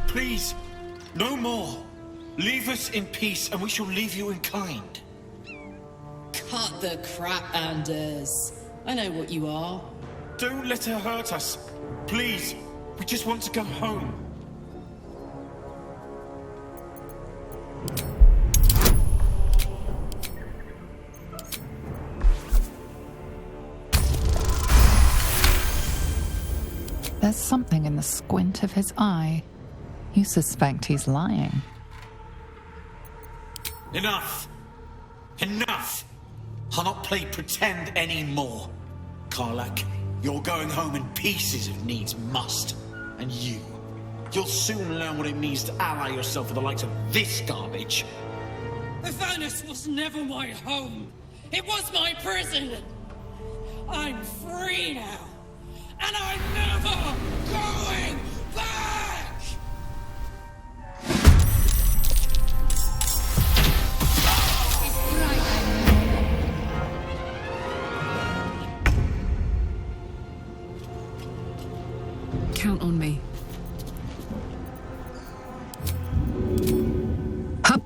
Please, no more. Leave us in peace, and we shall leave you in kind. Cut the crap, Anders. I know what you are. Don't let her hurt us. Please, we just want to go home. There's something in the squint of his eye. You suspect he's lying. Enough! Enough! I'll not play pretend anymore. Karlach, you're going home in pieces if needs must. And you'll soon learn what it means to ally yourself with the likes of this garbage. Avernus was never my home. It was my prison. I'm free now. And I'm never going back! Count on me. Hup.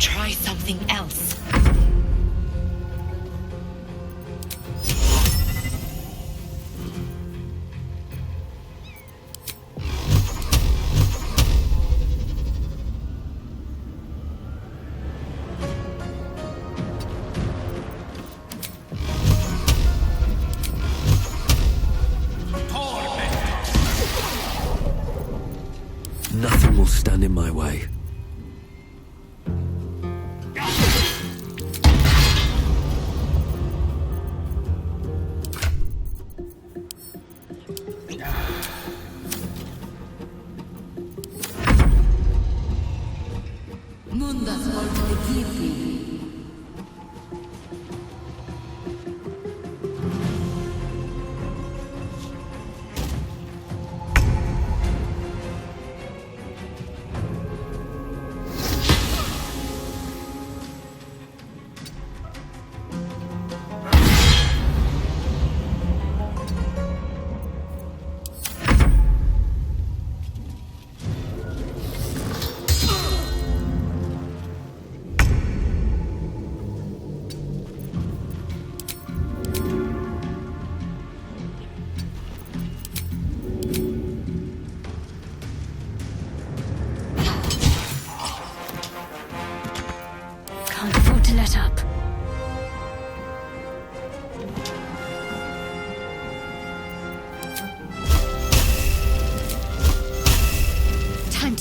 Try something else. Nothing will stand in my way.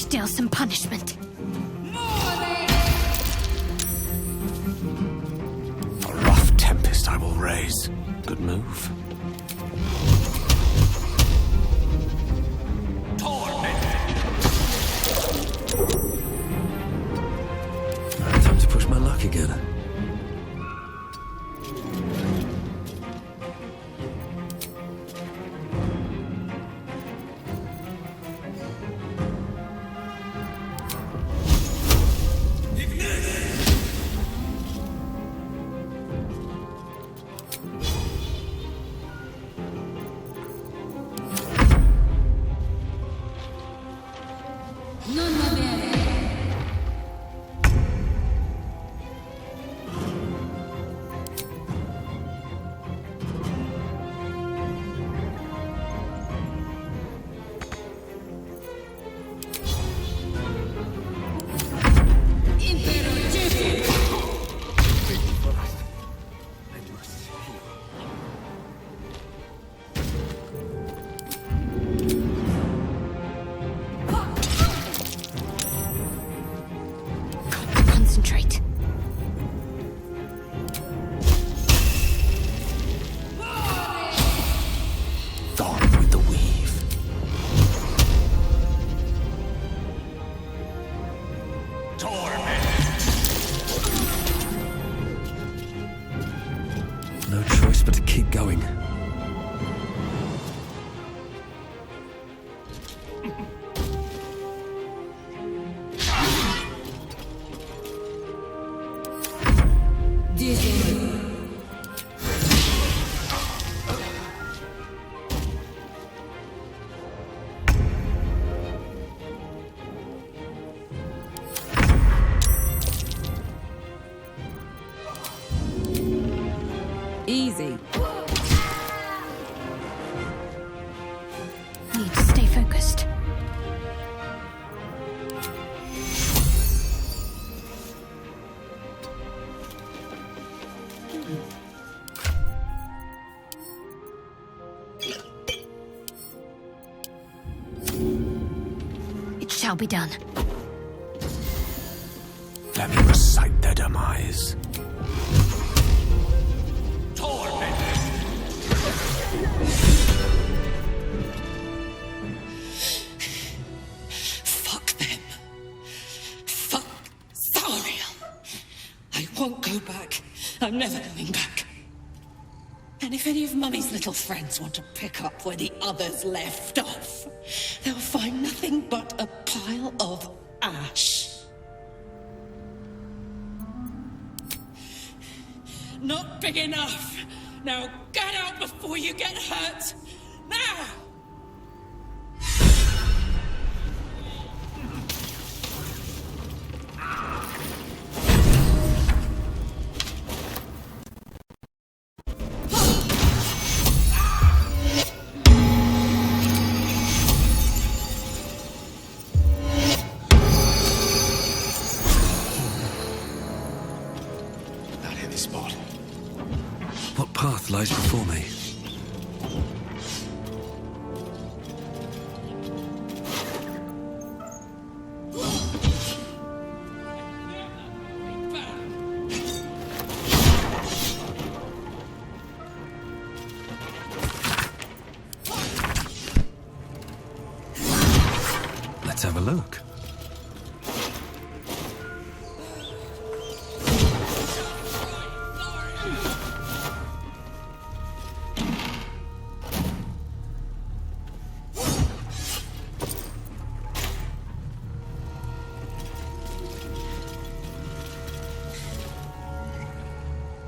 still some punishment. A rough tempest I will raise. Good move. Time to push my luck again. Concentrate. Thought with the weave. No choice but to keep going. Easy. Need to stay focused. It shall be done. Let me recite their demise. Fuck them. Fuck Zariel. I won't go back. I'm never going back. And if any of Mummy's little friends want to pick up where the others left off, they'll find nothing but a pile of ash. Not big enough. Now get out before you get hurt. Now! Not hit the spot. What path lies before me? Let's have a look.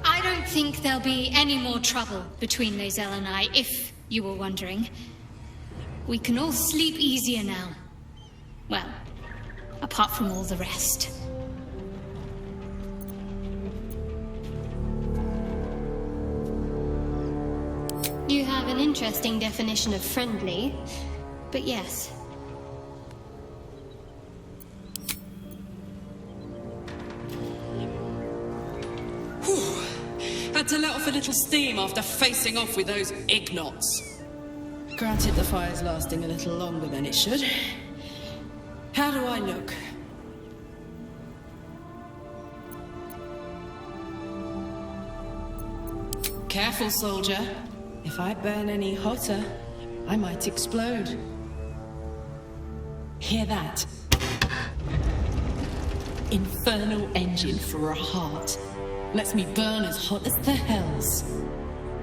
I don't think there'll be any more trouble between Lae'zel and I, if you were wondering. We can all sleep easier now. Well, apart from all the rest. You have an interesting definition of friendly, but yes. Whew. Had to let off a little steam after facing off with those ignots. Granted, the fire's lasting a little longer than it should. How do I look? Careful, soldier. If I burn any hotter, I might explode. Hear that? Infernal engine for a heart. Lets me burn as hot as the hells.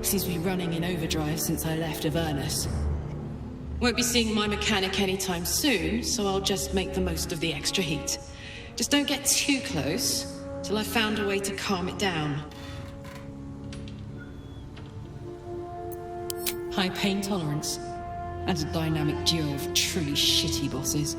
Seems to be running in overdrive since I left Avernus. Won't be seeing my mechanic anytime soon, so I'll just make the most of the extra heat. Just don't get too close, till I've found a way to calm it down. High pain tolerance, and a dynamic duo of truly shitty bosses.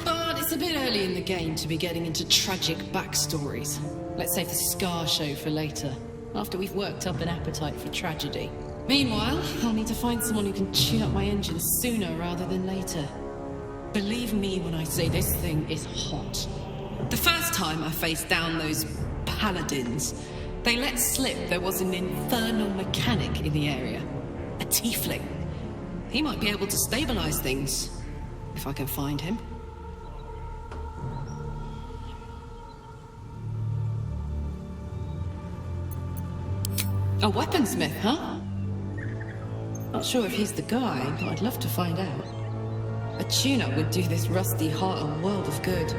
But it's a bit early in the game to be getting into tragic backstories. Let's save the scar show for later, after we've worked up an appetite for tragedy. Meanwhile, I'll need to find someone who can tune up my engine sooner rather than later. Believe me when I say this thing is hot. The first time I faced down those paladins, they let slip there was an infernal mechanic in the area. A tiefling. He might be able to stabilize things, if I can find him. A weaponsmith, huh? Not sure if he's the guy, but I'd love to find out. A tune-up would do this rusty heart a world of good.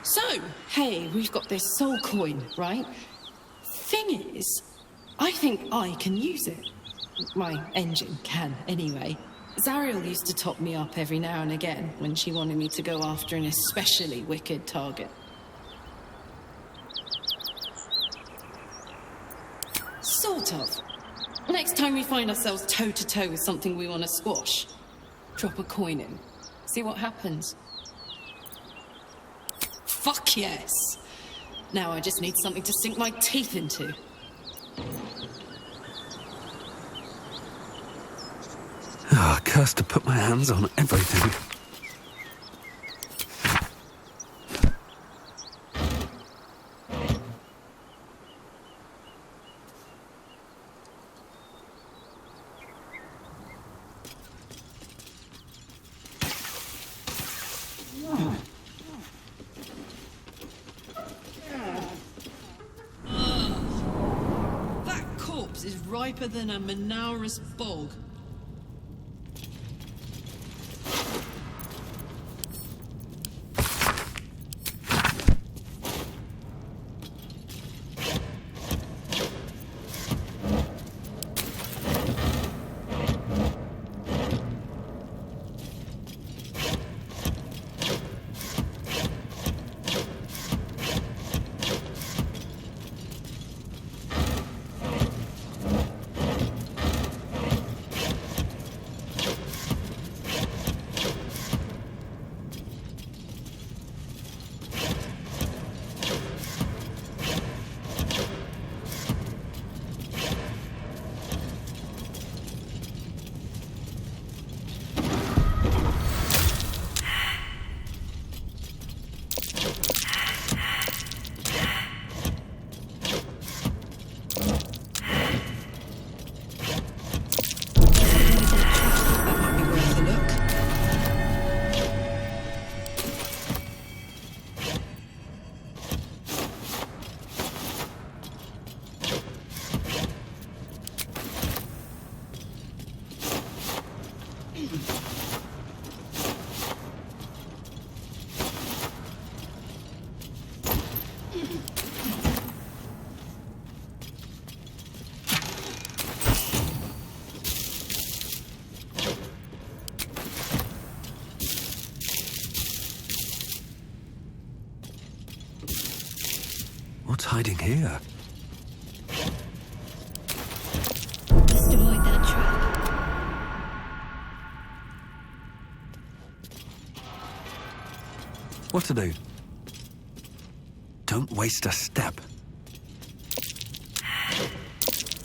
So, hey, we've got this soul coin, right? Thing is, I think I can use it. My engine can, anyway. Zariel used to top me up every now and again when she wanted me to go after an especially wicked target. Sort of. Next time we find ourselves toe-to-toe with something we want to squash, drop a coin in. See what happens. Fuck yes! Now I just need something to sink my teeth into. Cursed to put my hands on everything. That corpse is riper than a Manaurus bog. What's hiding here? Just avoid that trap. What to do? Don't waste a step.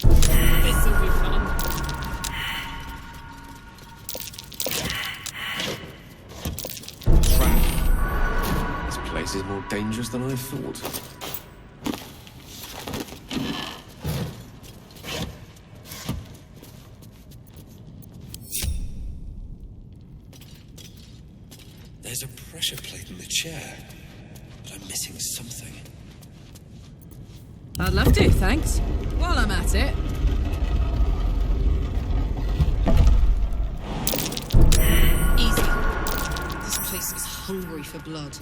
This'll be fun. Trap. This place is more dangerous than I thought. There's a pressure plate in the chair, but I'm missing something. I'd love to, thanks. While I'm at it. Easy. This place is hungry for blood.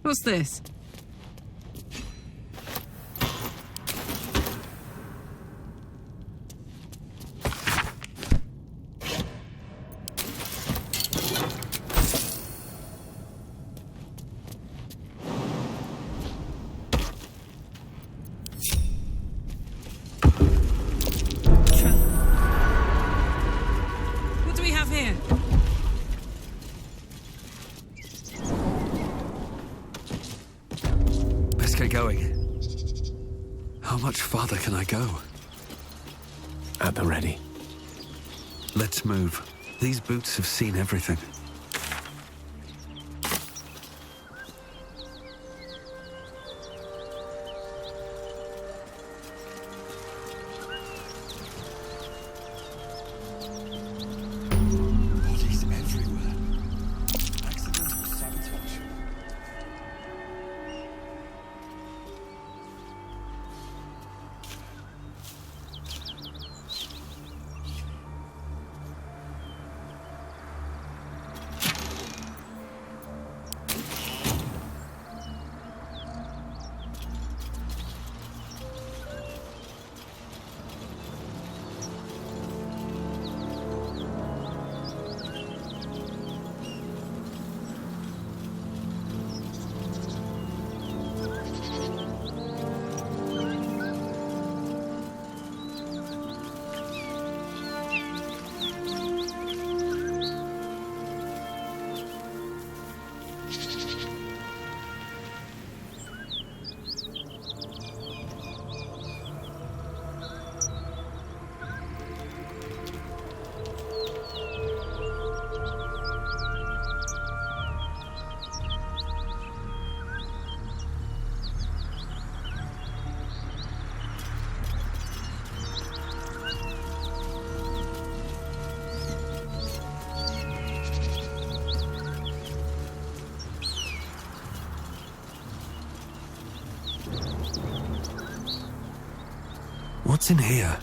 What's this? What do we have here? Get going. How much farther can I go? At the ready. Let's move. These boots have seen everything. Bodies everywhere. Accidental sabotage. What's in here?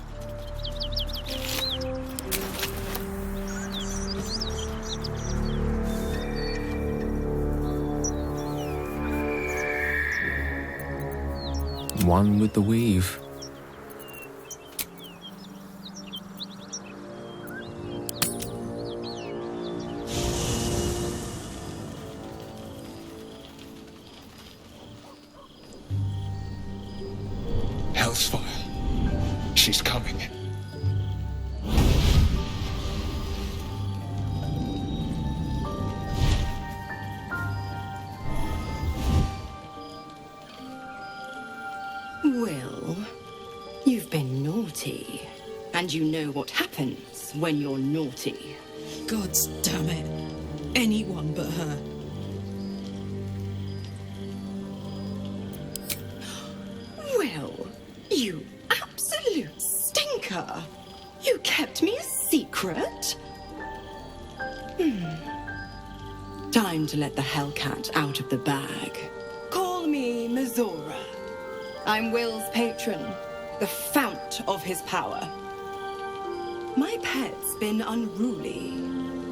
One with the weave. Hellsfire. She's coming. Well, you've been naughty. And you know what happens when you're naughty. Gods damn it. Anyone but her. Well, you absolute stinker. You kept me a secret? Time to let the Hellcat out of the bag. Call me Mizora. I'm Will's patron, the fount of his power. My pet's been unruly,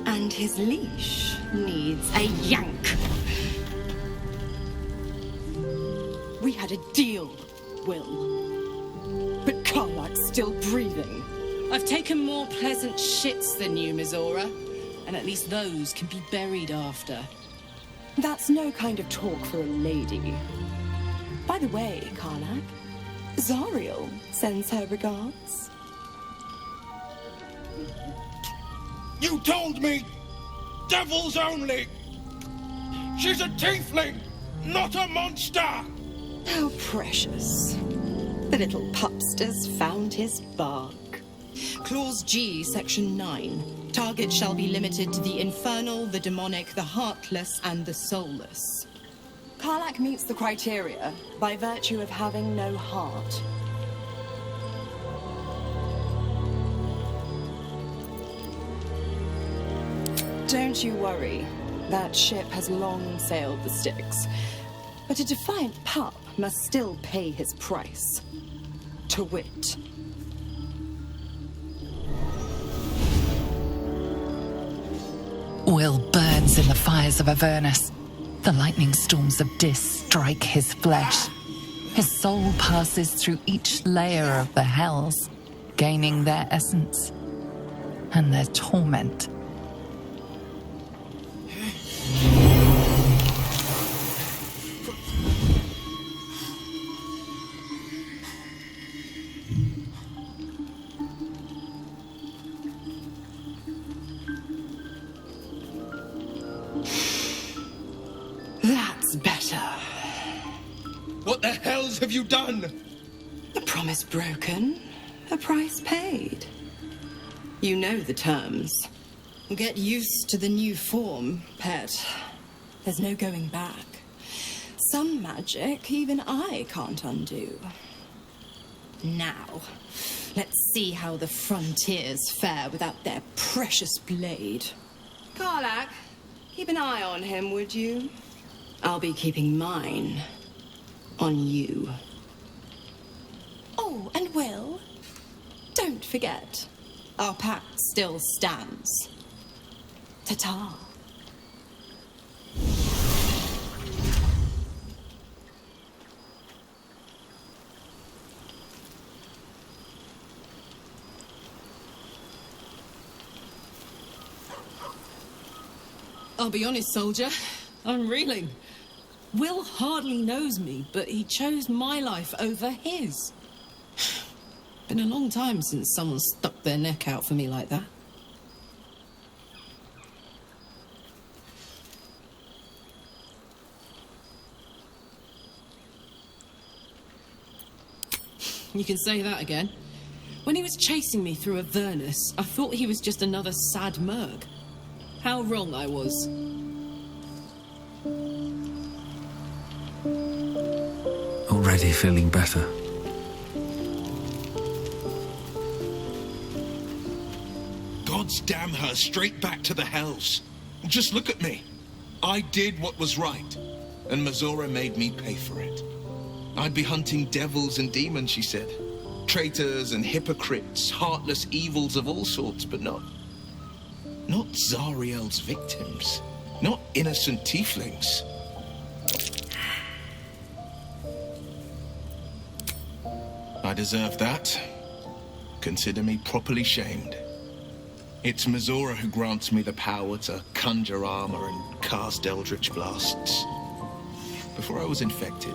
and his leash needs a yank. We had a deal, Will. But Karlach's still breathing. I've taken more pleasant shits than you, Mizora. And at least those can be buried after. That's no kind of talk for a lady. By the way, Karlach, Zariel sends her regards. You told me! Devils only! She's a tiefling, not a monster! How precious. The little pupster's found his bark. Clause G, Section 9. Target shall be limited to the infernal, the demonic, the heartless, and the soulless. Karlach meets the criteria by virtue of having no heart. Don't you worry. That ship has long sailed the Styx. But a defiant pup must still pay his price. To wit. Will burns in the fires of Avernus. The lightning storms of Dis strike his flesh. His soul passes through each layer of the hells, gaining their essence and their torment. That's better. What the hells have you done? A promise broken, a price paid. You know the terms. Get used to the new form, pet. There's no going back. Some magic even I can't undo. Now, let's see how the frontiers fare without their precious blade. Karlach, keep an eye on him, would you? I'll be keeping mine on you. Oh, and Will, don't forget, our pact still stands. Ta-ta. I'll be honest, soldier. I'm reeling. Will hardly knows me, but he chose my life over his. Been a long time since someone stuck their neck out for me like that. You can say that again. When he was chasing me through Avernus, I thought he was just another sad merg. How wrong I was. Already feeling better. Gods damn her, straight back to the hells. Just look at me. I did what was right, and Mizora made me pay for it. I'd be hunting devils and demons, she said. Traitors and hypocrites, heartless evils of all sorts, but not Zariel's victims. Not innocent tieflings. I deserve that. Consider me properly shamed. It's Mizora who grants me the power to conjure armor and cast eldritch blasts. Before I was infected,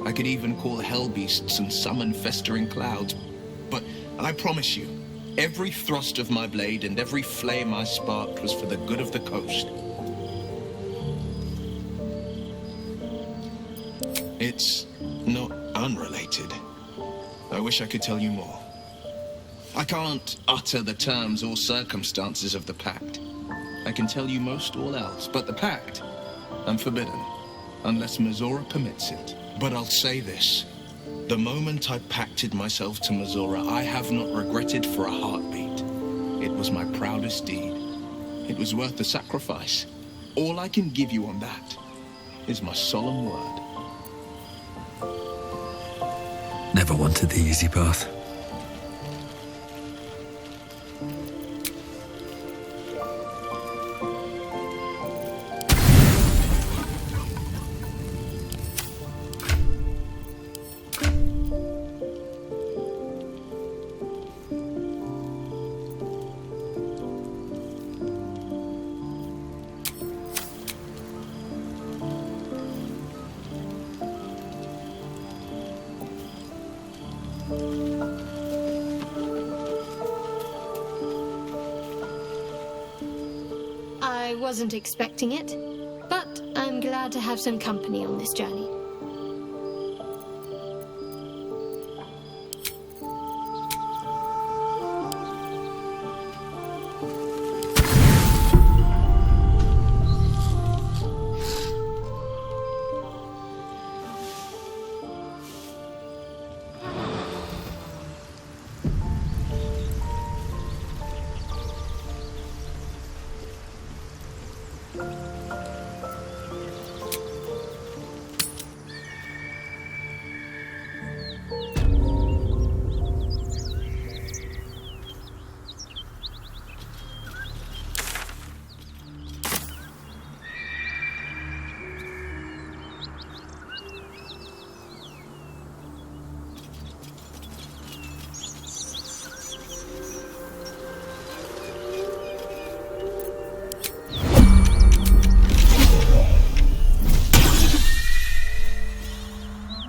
I could even call hell beasts and summon festering clouds. But I promise you, every thrust of my blade and every flame I sparked was for the good of the coast. It's not unrelated. I wish I could tell you more. I can't utter the terms or circumstances of the pact. I can tell you most all else, but the pact, I'm forbidden, unless Mizora permits it. But I'll say this. The moment I pacted myself to Mizora, I have not regretted for a heartbeat. It was my proudest deed. It was worth the sacrifice. All I can give you on that is my solemn word. Never wanted the easy path. I wasn't expecting it, but I'm glad to have some company on this journey.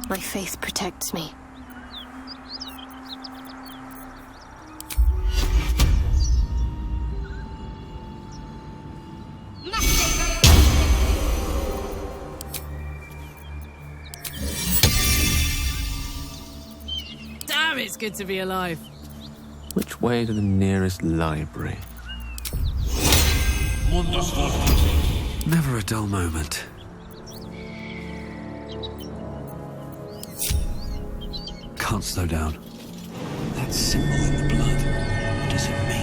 My faith protects me. Damn, it's good to be alive. Which way to the nearest library? Never a dull moment. Can't slow down. That symbol in the blood, what does it mean?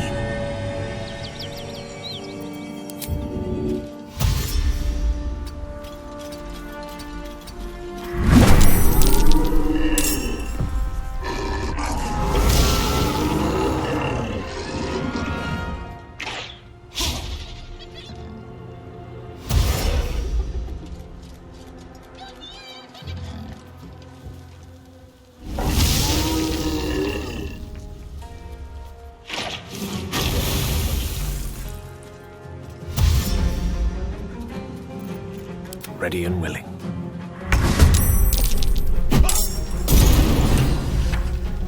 Ready and willing.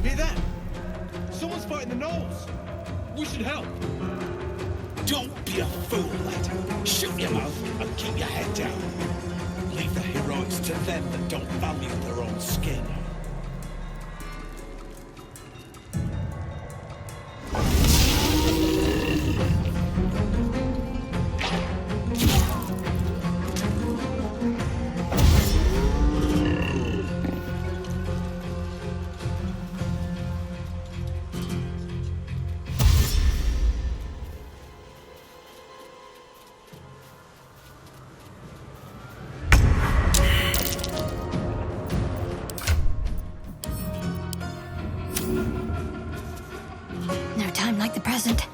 Hear that? Someone's fighting the gnolls. We should help. Don't be a fool, lad. Shut your mouth and keep your head down. Leave the heroics to them that don't value their own skin. No time like the present.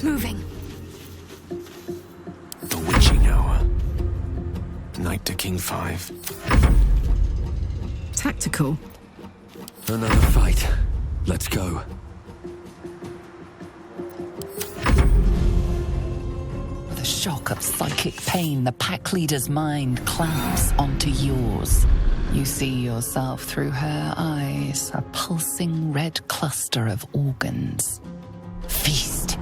Moving. The witching hour. Knight to King 5. Tactical. Another fight. Let's go. With a shock of psychic pain, the pack leader's mind clamps onto yours. You see yourself through her eyes, a pulsing red cluster of organs. Feast.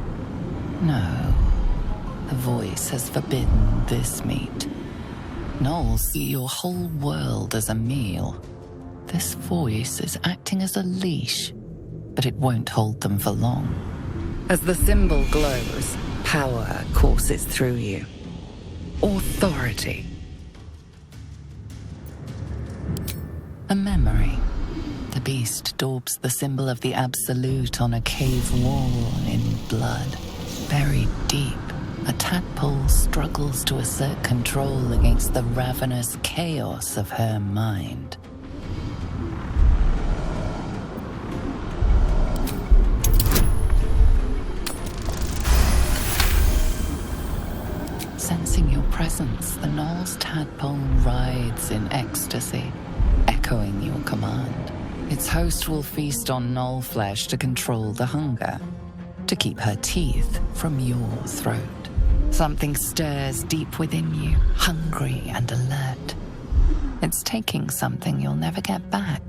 No. The voice has forbidden this meat. Gnolls see your whole world as a meal. This voice is acting as a leash, but it won't hold them for long. As the symbol glows, power courses through you. Authority. A memory. The beast daubs the symbol of the Absolute on a cave wall in blood. Buried deep, a tadpole struggles to assert control against the ravenous chaos of her mind. Sensing your presence, the Gnoll's tadpole rides in ecstasy, echoing your command. Its host will feast on Gnoll flesh to control the hunger, to keep her teeth from your throat. Something stirs deep within you, hungry and alert. It's taking something you'll never get back.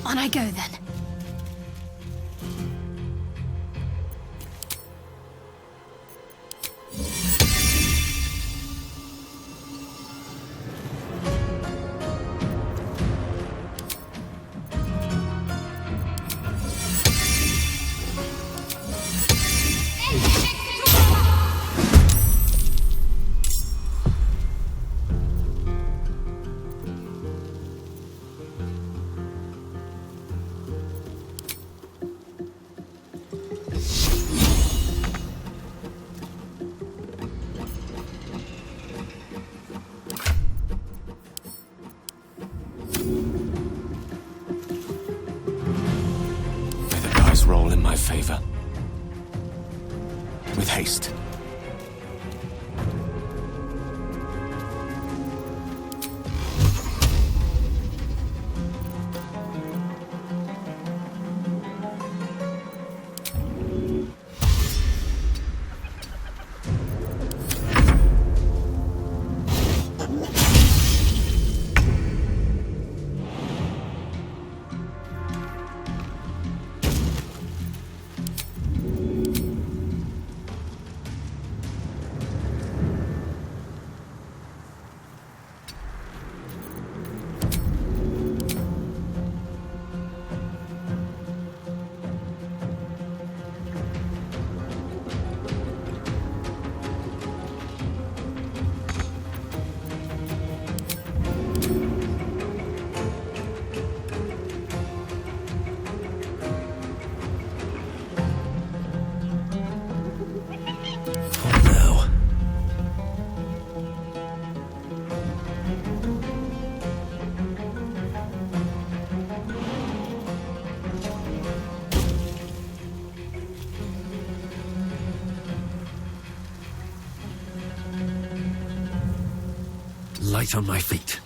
On I go then. Roll in my favor. With haste. Light on my feet.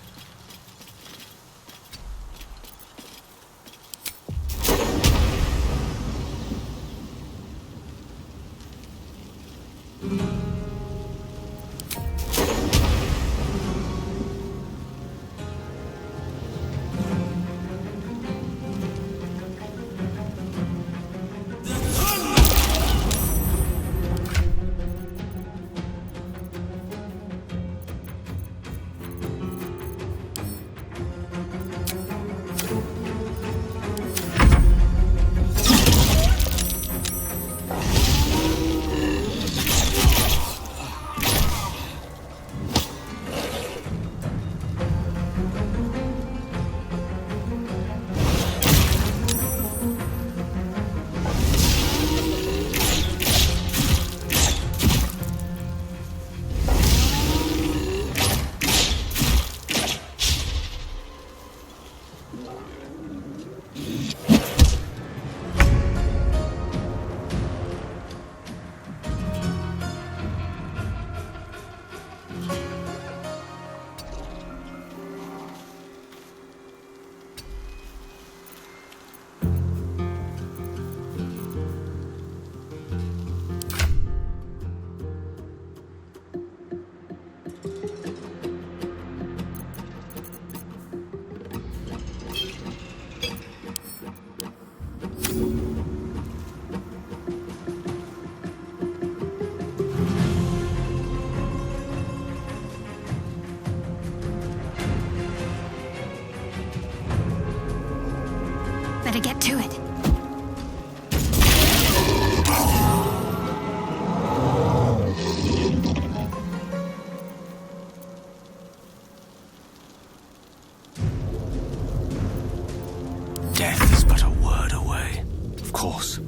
Better get to it. Death is but a word away, of course.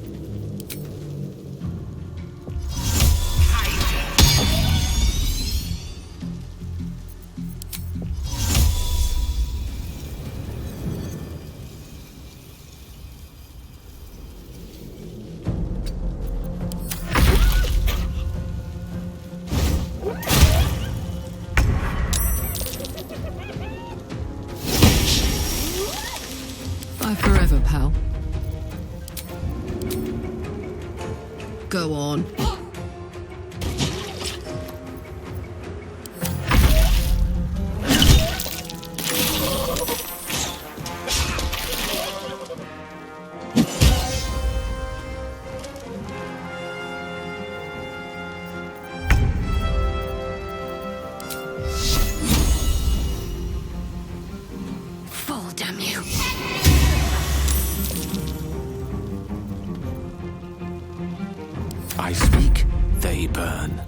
Bye forever, pal. Go on. Fall, damn you. I speak, they burn.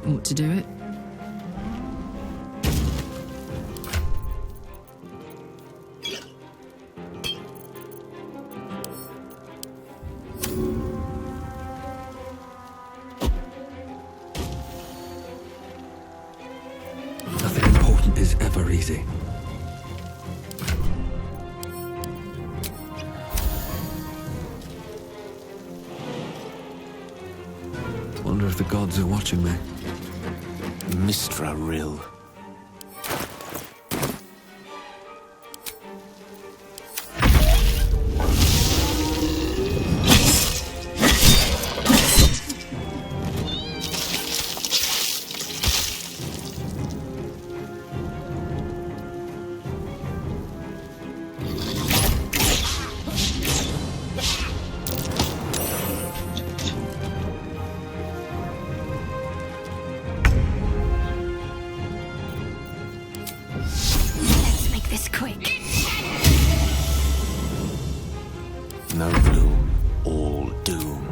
Ought to do it. Nothing important is ever easy. Wonder if the gods are watching me. Mistra Rill. Let's make this quick. No bloom, all doom.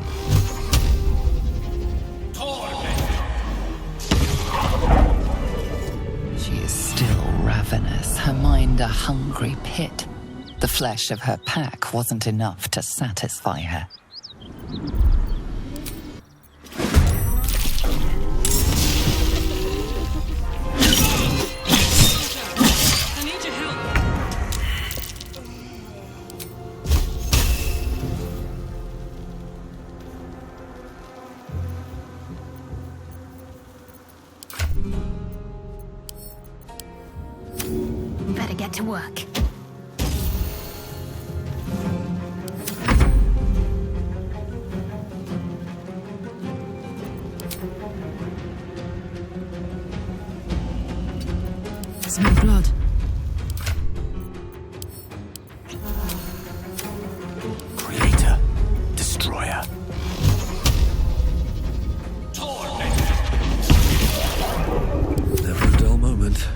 She is still ravenous, her mind a hungry pit. The flesh of her pack wasn't enough to satisfy her. I need your help. Better get to work. Smell blood. Creator, destroyer. Never a dull moment.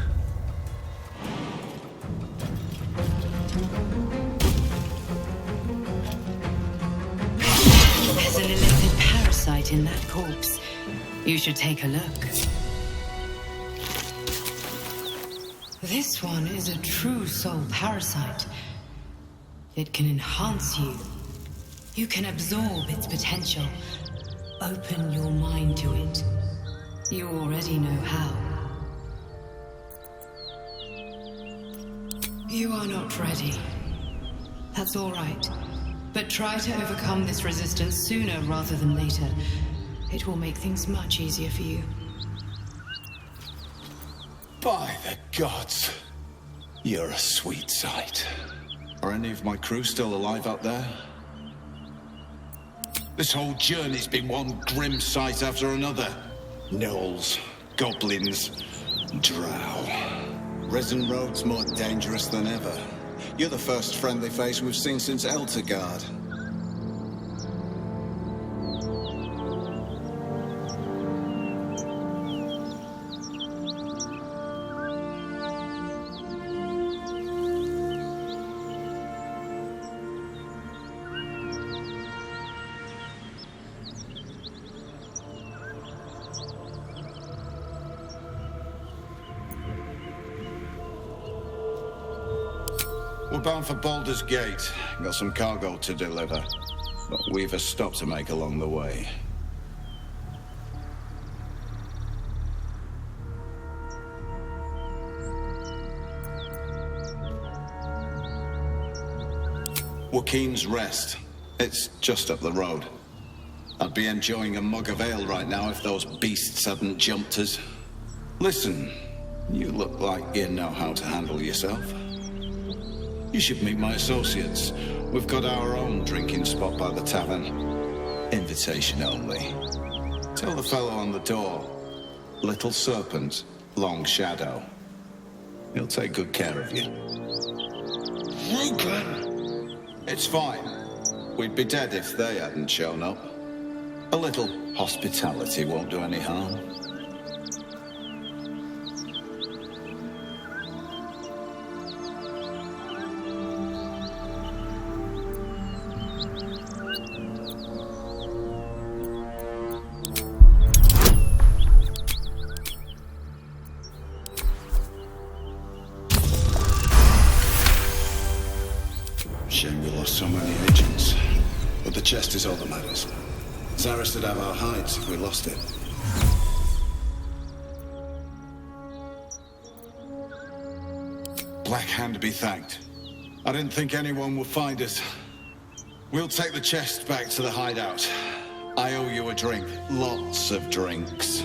There's an illicit parasite in that corpse. You should take a look. This one is a true soul parasite. It can enhance you. You can absorb its potential. Open your mind to it. You already know how. You are not ready. That's all right. But try to overcome this resistance sooner rather than later. It will make things much easier for you. By the gods, you're a sweet sight. Are any of my crew still alive out there? This whole journey's been one grim sight after another. Gnolls, goblins, Drow. Risen Road's more dangerous than ever. You're the first friendly face we've seen since Eltergard. We're bound for Baldurs Gate. Got some cargo to deliver. But we've a stop to make along the way. Joaquin's Rest. It's just up the road. I'd be enjoying a mug of ale right now if those beasts hadn't jumped us. Listen, you look like you know how to handle yourself. You should meet my associates. We've got our own drinking spot by the tavern. Invitation only. Tell the fellow on the door. Little Serpent, Long Shadow. He'll take good care of you. Broken! It's fine. We'd be dead if they hadn't shown up. A little hospitality won't do any harm. Shame we lost so many agents. But the chest is all that matters. Zaris would have our hides if we lost it. Black Hand be thanked. I didn't think anyone would find us. We'll take the chest back to the hideout. I owe you a drink. Lots of drinks.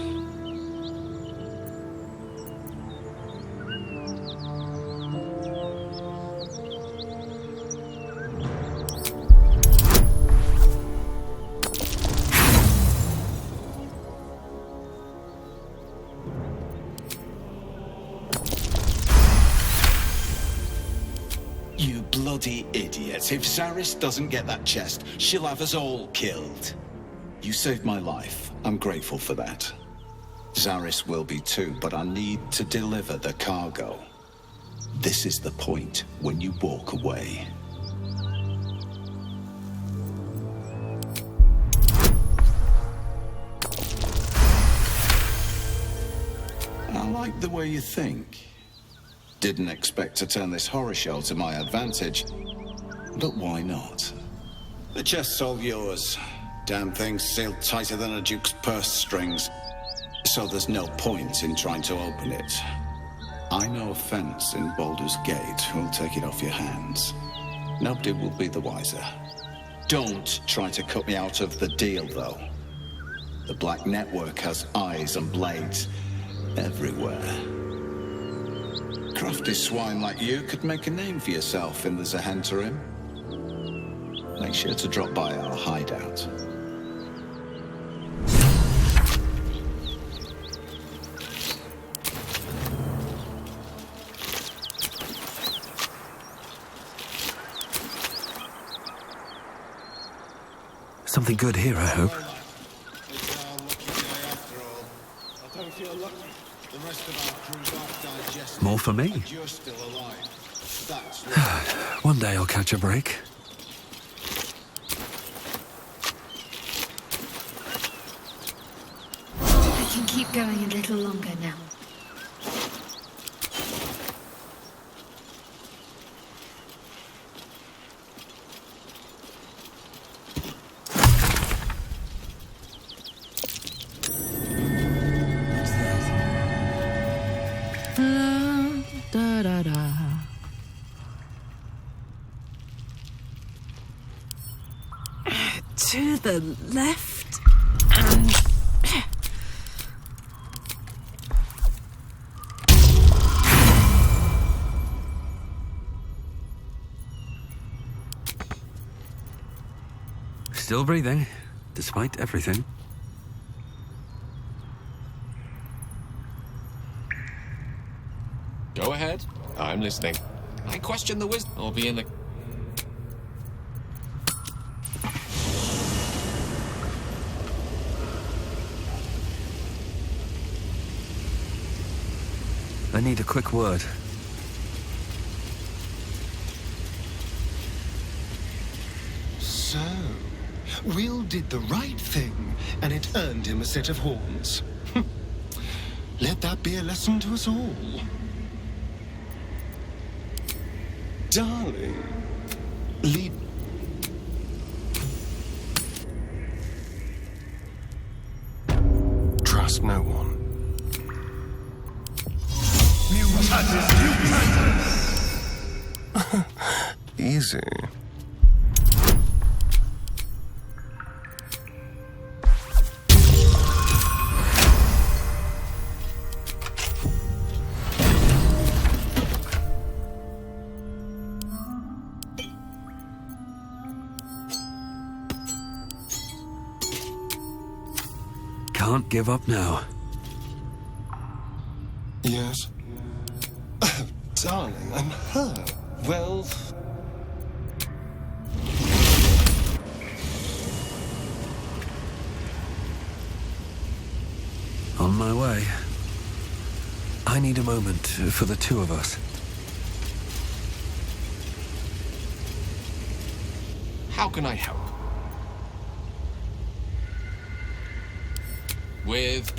You bloody idiot. If Zaris doesn't get that chest, she'll have us all killed. You saved my life. I'm grateful for that. Zaris will be too, but I need to deliver the cargo. This is the point when you walk away. I like the way you think. Didn't expect to turn this horror show to my advantage, but why not? The chest's all yours. Damn thing's sealed tighter than a duke's purse strings, so there's no point in trying to open it. I know a fence in Baldurs Gate who'll take it off your hands. Nobody will be the wiser. Don't try to cut me out of the deal, though. The Black Network has eyes and blades everywhere. Crafty swine like you could make a name for yourself in the Zahenterim. Make sure to drop by our hideout. Something good here, I hope. More for me. One day I'll catch a break. I can keep going a little longer now. To the left and... Still breathing, despite everything. Go ahead. I'm listening. I question the wisdom. I'll be in the... I need a quick word. So, Will did the right thing, and it earned him a set of horns. Let that be a lesson to us all. Darling, lead... Trust no one. Easy. Can't give up now. Yes. Darling, I'm hurt. Well... On my way. I need a moment for the two of us. How can I help? With...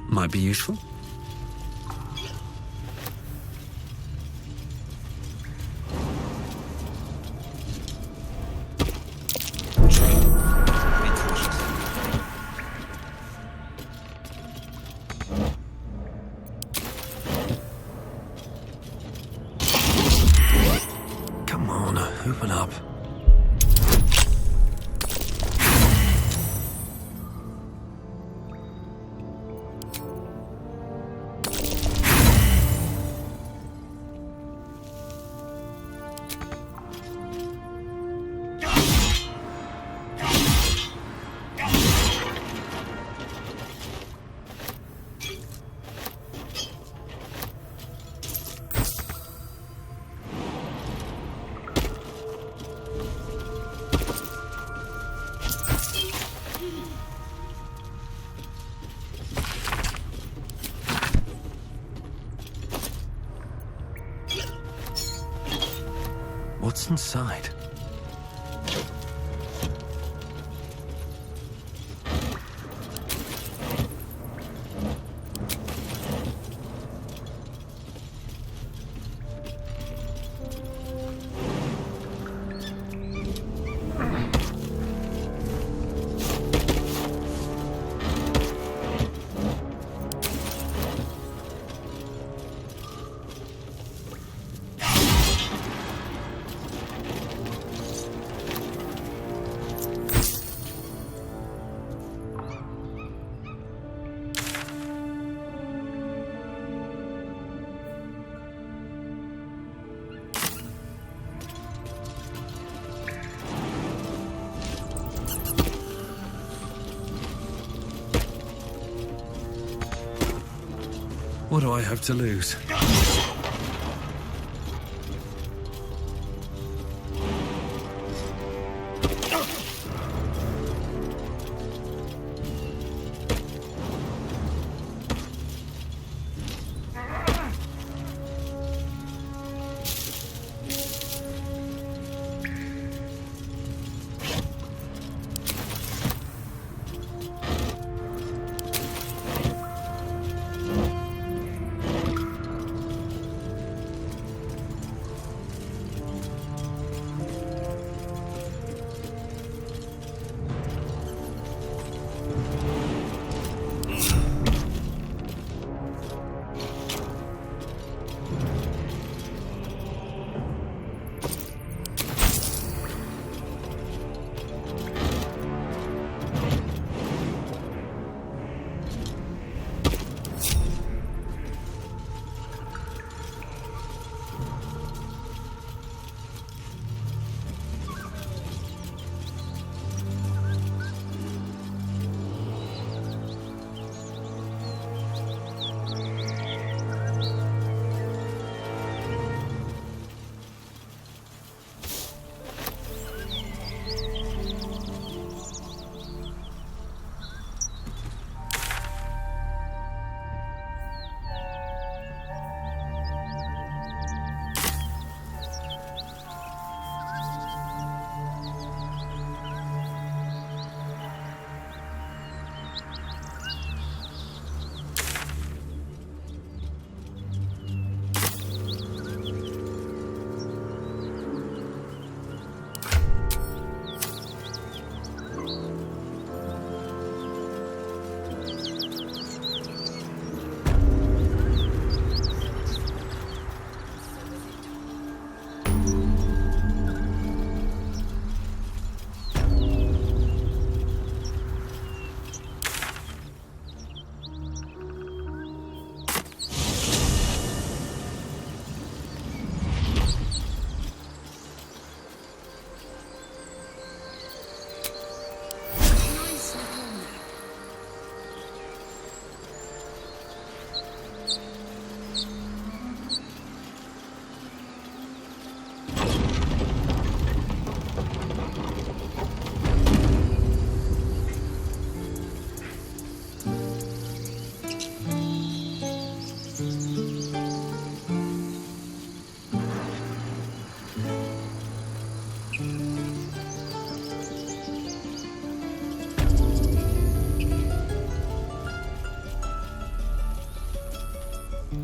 Might be useful. Come on, open up. What's inside? What do I have to lose?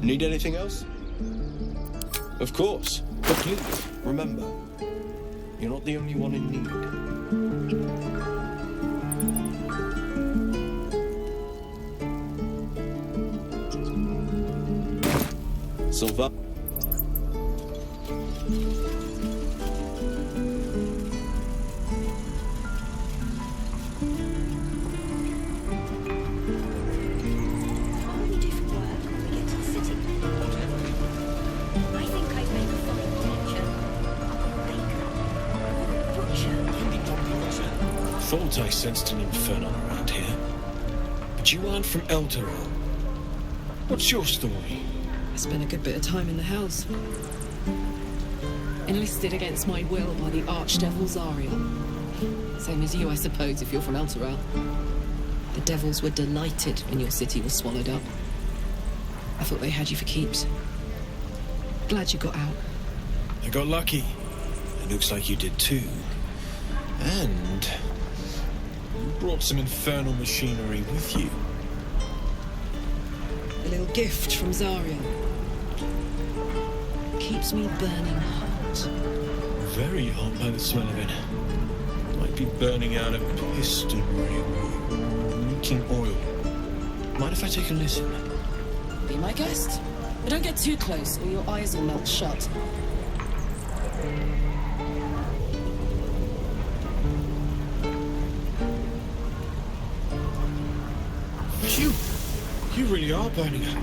Need anything else? Of course. But please, remember, you're not the only one in need. Silva. Thought I sensed an inferno around here. But you aren't from Eldorel. What's your story? I spent a good bit of time in the Hells. Enlisted against my will by the Archdevil Zariel. Same as you, I suppose, if you're from Eldorel. The devils were delighted when your city was swallowed up. I thought they had you for keeps. Glad you got out. I got lucky. It looks like you did too. And you brought some infernal machinery with you. A little gift from Zariel. Keeps me burning hot. Very hot by the smell of it. Might be burning out a piston ring. Leaking oil. Mind if I take a listen? Be my guest. But don't get too close or your eyes will melt shut. Phew! You really are burning up.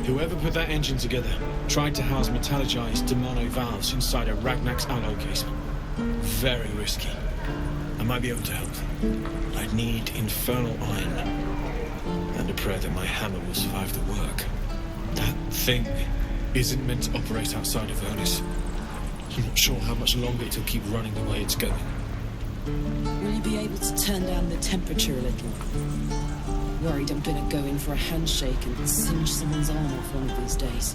Whoever put that engine together tried to house metallogized Demano valves inside a Ragnak's alloy casement. Very risky. I might be able to help. I'd need infernal iron. And a prayer that my hammer will survive the work. That thing isn't meant to operate outside of Ernest. I'm not sure how much longer it'll keep running the way it's going. Will you be able to turn down the temperature a little? Worried I'm gonna go in for a handshake and singe someone's arm off one of these days.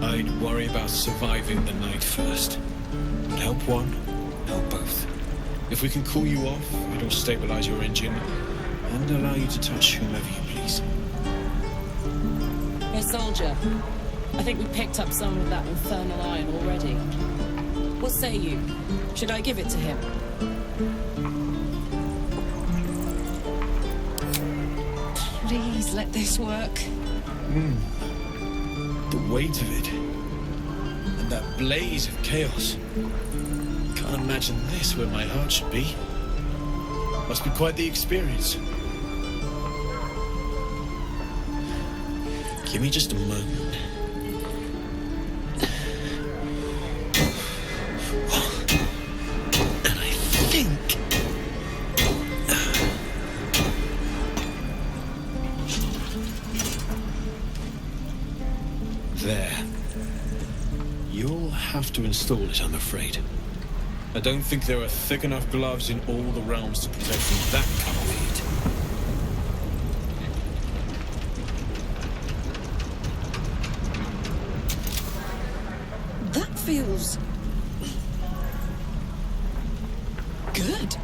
I'd worry about surviving the night first. But help one, help both. If we can cool you off, it'll stabilize your engine and allow you to touch whomever you please. Hey, soldier. I think we picked up some of that infernal iron already. What say you? Should I give it to him? Please let this work. The weight of it. And that blaze of chaos. Can't imagine this where my heart should be. Must be quite the experience. Give me just a moment. And I think... There. You'll have to install it, I'm afraid. I don't think there are thick enough gloves in all the realms to protect from that kind of heat. That feels... good.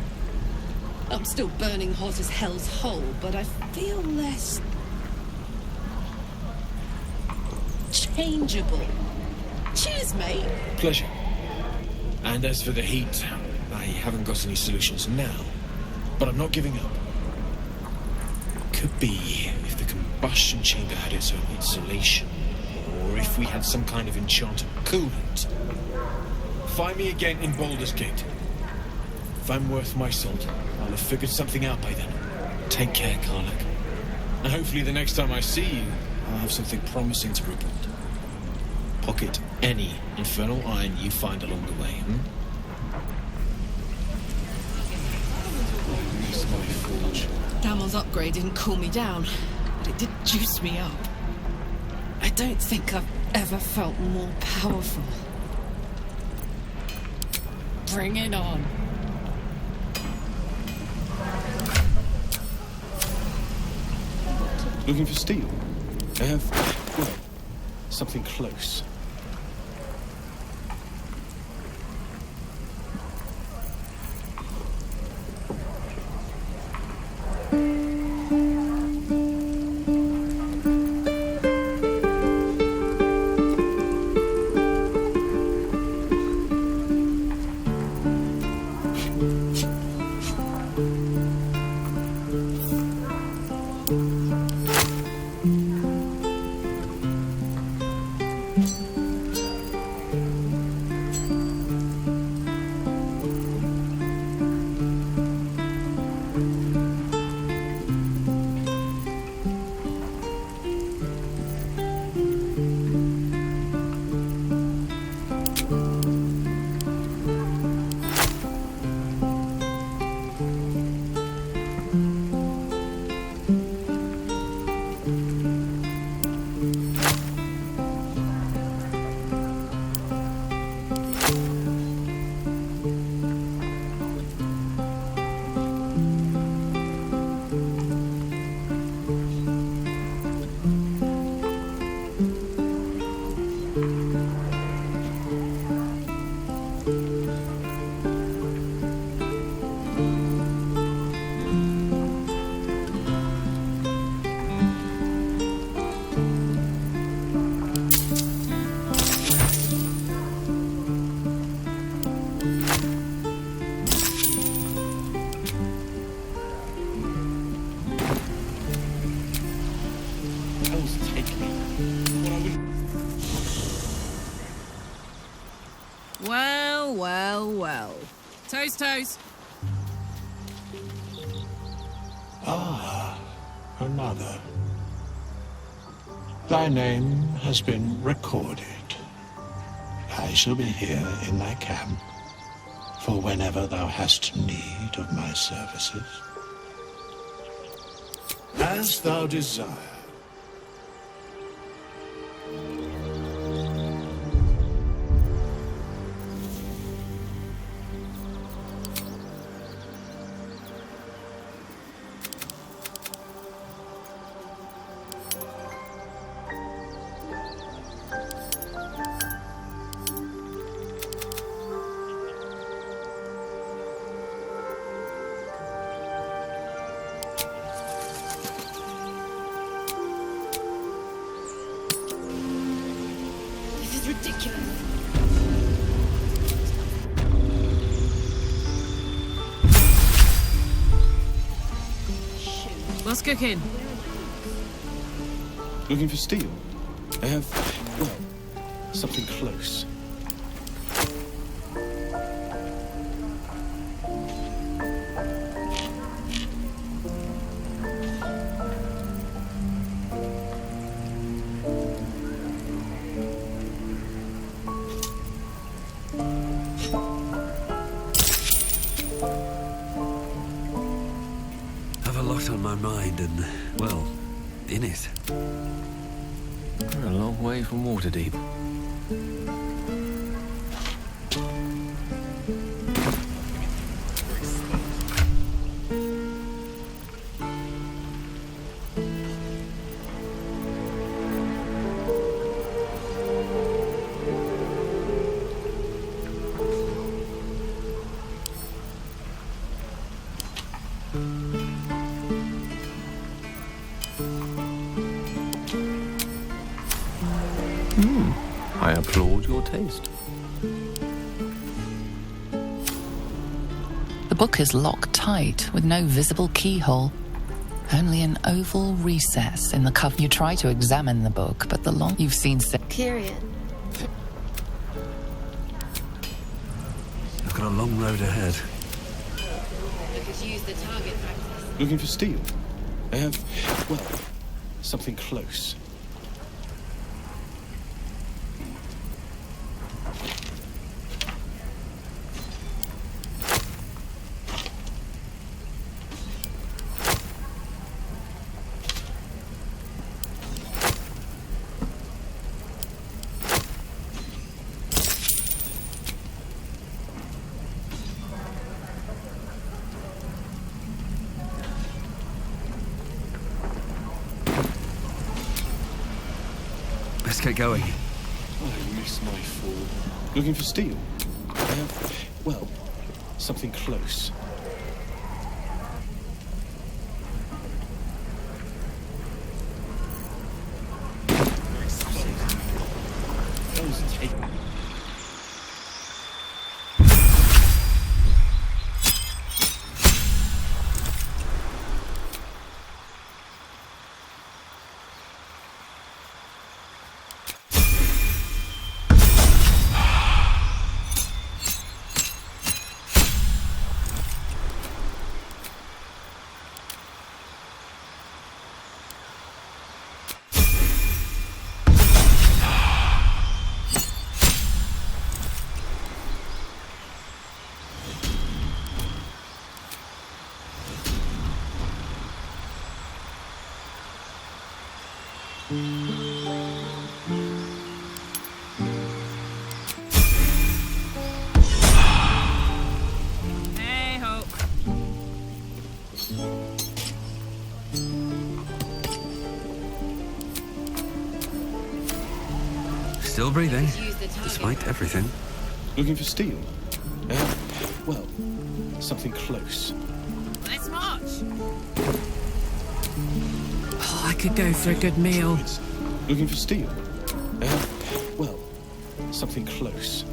I'm still burning hot as hell's hole, but I feel less... changeable. Cheers, mate. Pleasure. And as for the heat, I haven't got any solutions now. But I'm not giving up. Could be if the combustion chamber had its own insulation. Or if we had some kind of enchanted coolant. Find me again in Baldurs Gate. If I'm worth my salt, I'll have figured something out by then. Take care, Karlach. And hopefully the next time I see you, I'll have something promising to report. Pocket any infernal iron you find along the way, Damon's upgrade didn't cool me down, but it did juice me up. I don't think I've ever felt more powerful. Bring it on. Looking for steel? I have, well, something close. Elves take me. What I wouldn't... Well, well, well. Toast, toast. Ah, another. Thy name has been recorded. I shall be here in thy camp for whenever thou hast need of my services. As thou desire. What's cooking? Looking for steel? I have, well, something close. On my mind and, well, in it. We're a long way from Waterdeep. I applaud your taste. The book is locked tight with no visible keyhole. Only an oval recess in the cover. You try to examine the book, but the long you've seen... Period. I've got a long road ahead. Looking for steel? I have, well, something close. Let's get going. I miss my fall. Looking for steel? I have, well, something close. Elves take me. Hey, Hope. Still breathing, despite everything. Looking for steel? I have, well, something close. Let's march. Oh, I could go for a good meal. Looking for steel? I have, well, something close.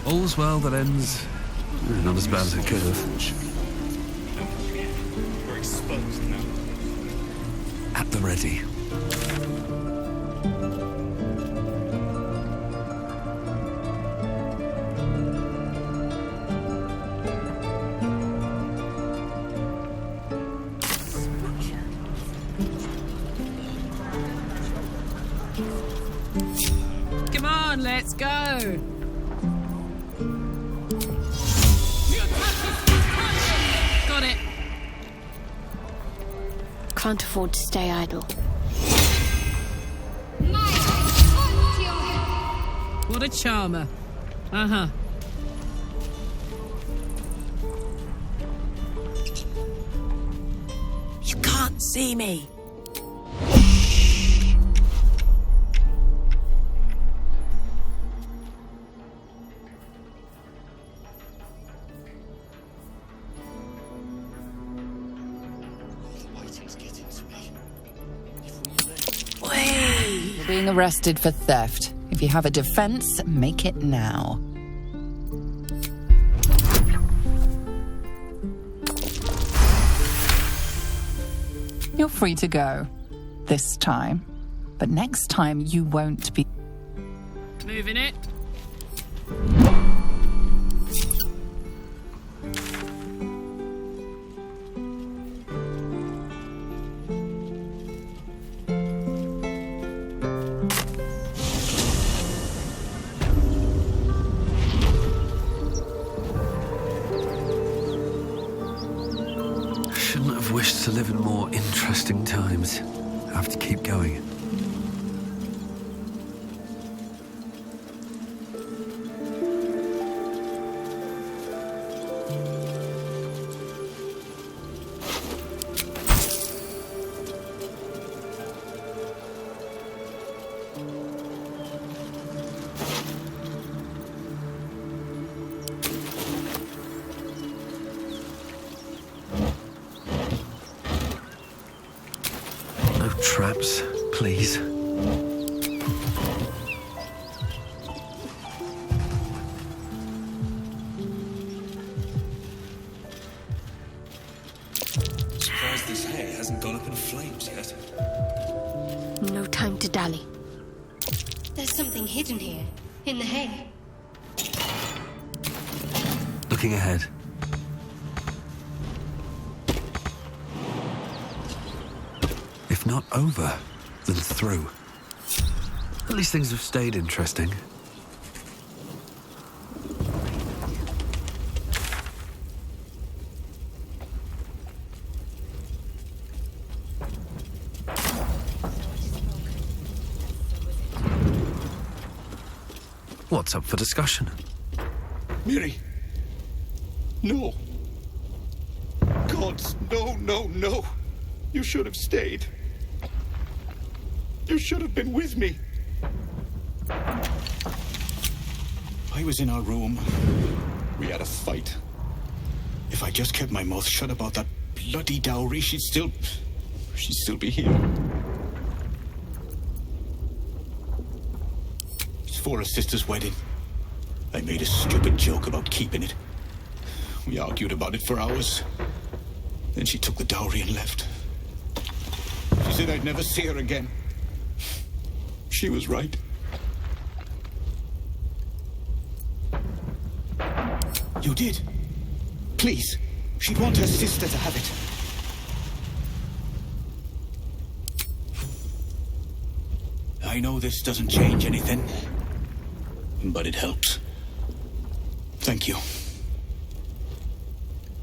All's well that ends Not as bad as it could have. We're exposed now. At the ready. Come on, let's go. Got it. Can't afford to stay idle. What a charmer. Uh-huh. You can't see me. You're being arrested for theft. If you have a defense, make it now. You're free to go. This time. But next time you won't be. Moving it. Shouldn't have wished to live in more interesting times. I have to keep going. No traps, please. Surprised this hay hasn't gone up in flames yet. No time to dally. There's something hidden here, in the hay. Looking ahead. If not over, then through. At least things have stayed interesting. What's up for discussion? Miri! No! Gods, no, no, no! You should have stayed. You should have been with me. I was in our room. We had a fight. If I just kept my mouth shut about that bloody dowry, she'd still be here. It's for her sister's wedding. I made a stupid joke about keeping it. We argued about it for hours. Then she took the dowry and left. She said I'd never see her again. She was right. You did? Please. She'd want her sister to have it. I know this doesn't change anything, but it helps. Thank you.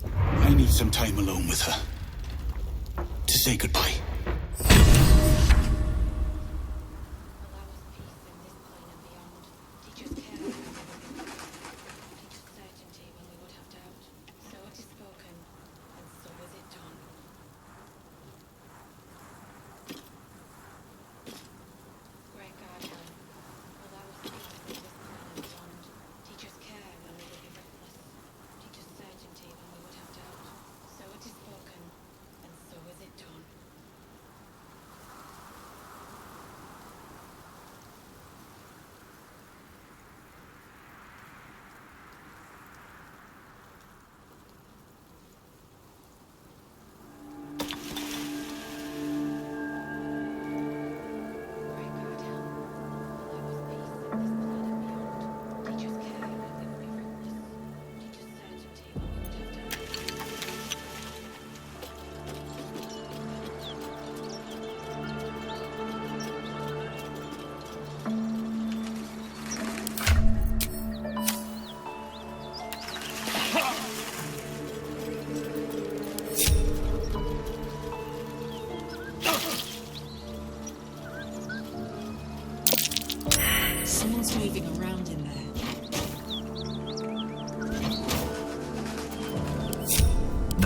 I need some time alone with her. To say goodbye.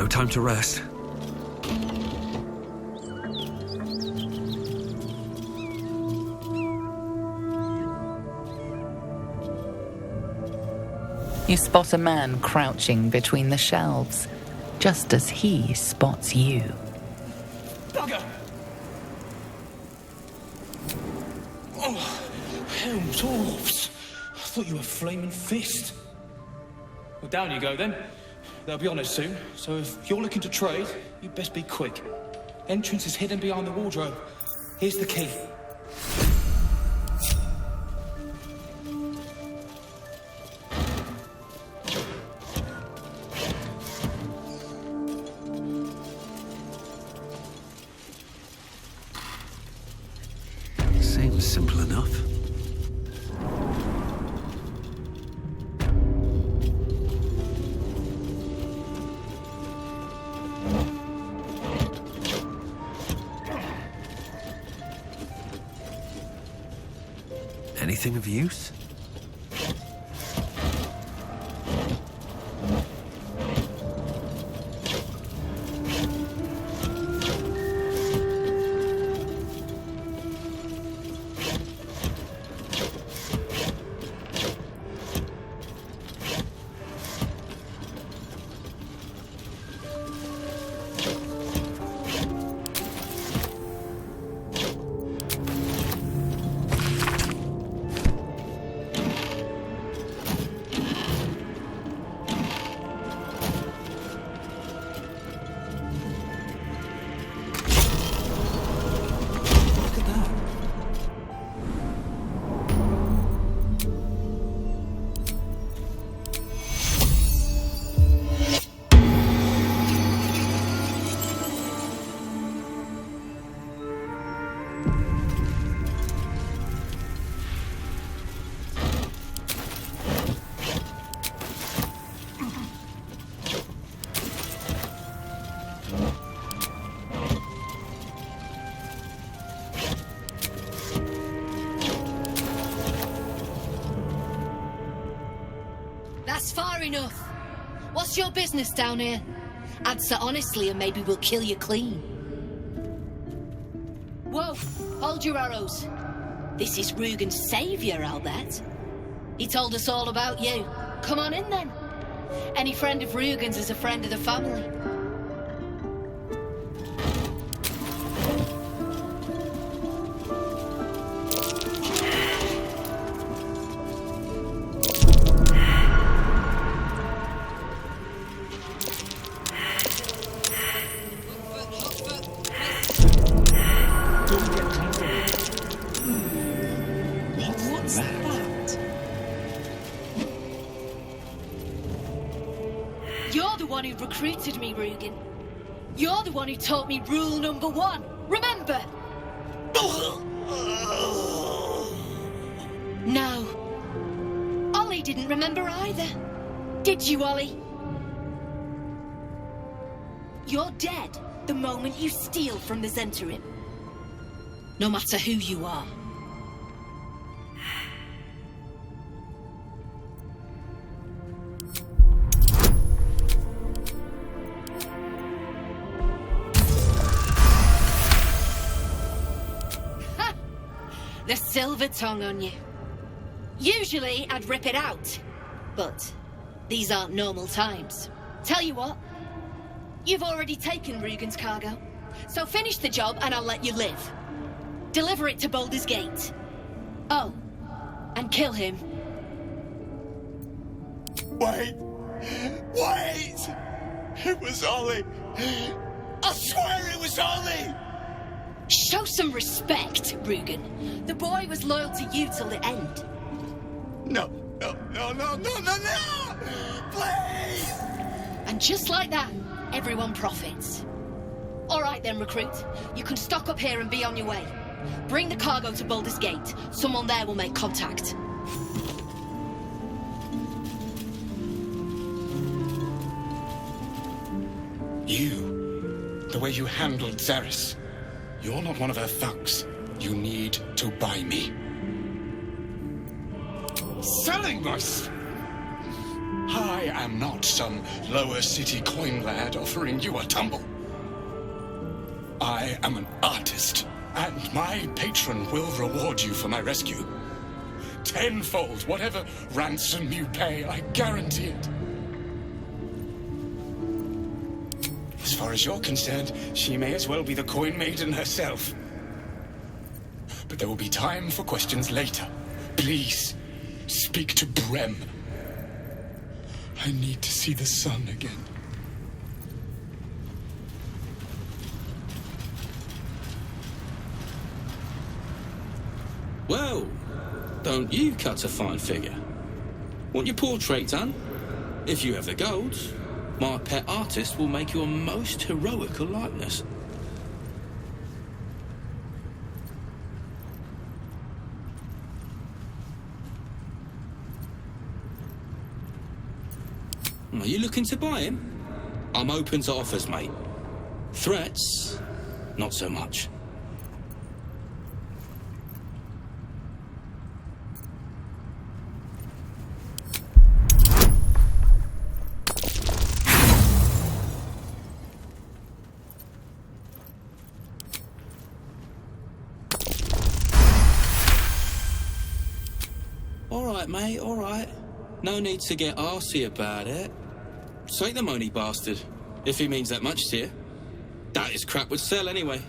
No time to rest. You spot a man crouching between the shelves, just as he spots you. Bugger! Oh, helms, orbs. I thought you were Flaming Fist. Well, down you go then. They'll be on it soon, so if you're looking to trade, you best be quick. Entrance is hidden behind the wardrobe. Here's the key. Seems simple enough. Anything of use? That's far enough. What's your business down here? Answer honestly and maybe we'll kill you clean. Whoa, hold your arrows. This is Rugen's savior, I'll bet. He told us all about you. Come on in then. Any friend of Rugen's is a friend of the family. You're the one who recruited me, Rugen. You're the one who taught me rule number 1. Remember? No. Ollie didn't remember either. Did you, Ollie? You're dead the moment you steal from the Zentarim. No matter who you are. The silver tongue on you. Usually, I'd rip it out. But these aren't normal times. Tell you what, you've already taken Rugen's cargo. So finish the job and I'll let you live. Deliver it to Baldurs Gate. Oh, and kill him. Wait! Wait! It was Ollie! I swear it was Ollie! Show some respect, Rugen. The boy was loyal to you till the end. No, no, no, no, no, no, no! Please! And just like that, everyone profits. All right then, recruit. You can stock up here and be on your way. Bring the cargo to Baldurs Gate. Someone there will make contact. You, the way you handled Xeris. You're not one of her thugs. You need to buy me. Selling us? I I am not some lower city coin lad offering you a tumble. I am an artist, and my patron will reward you for my rescue. Tenfold, whatever ransom you pay, I guarantee it. As far as you're concerned, she may as well be the coin maiden herself. But there will be time for questions later. Please, speak to Brem. I need to see the sun again. Well, don't you cut a fine figure? Want your portrait done? If you have the gold, my pet artist will make you a most heroical likeness. Are you looking to buy him? I'm open to offers, mate. Threats, not so much. All right, mate, all right. No need to get arsey about it. Take the money, bastard, if he means that much to you. That is crap would sell anyway.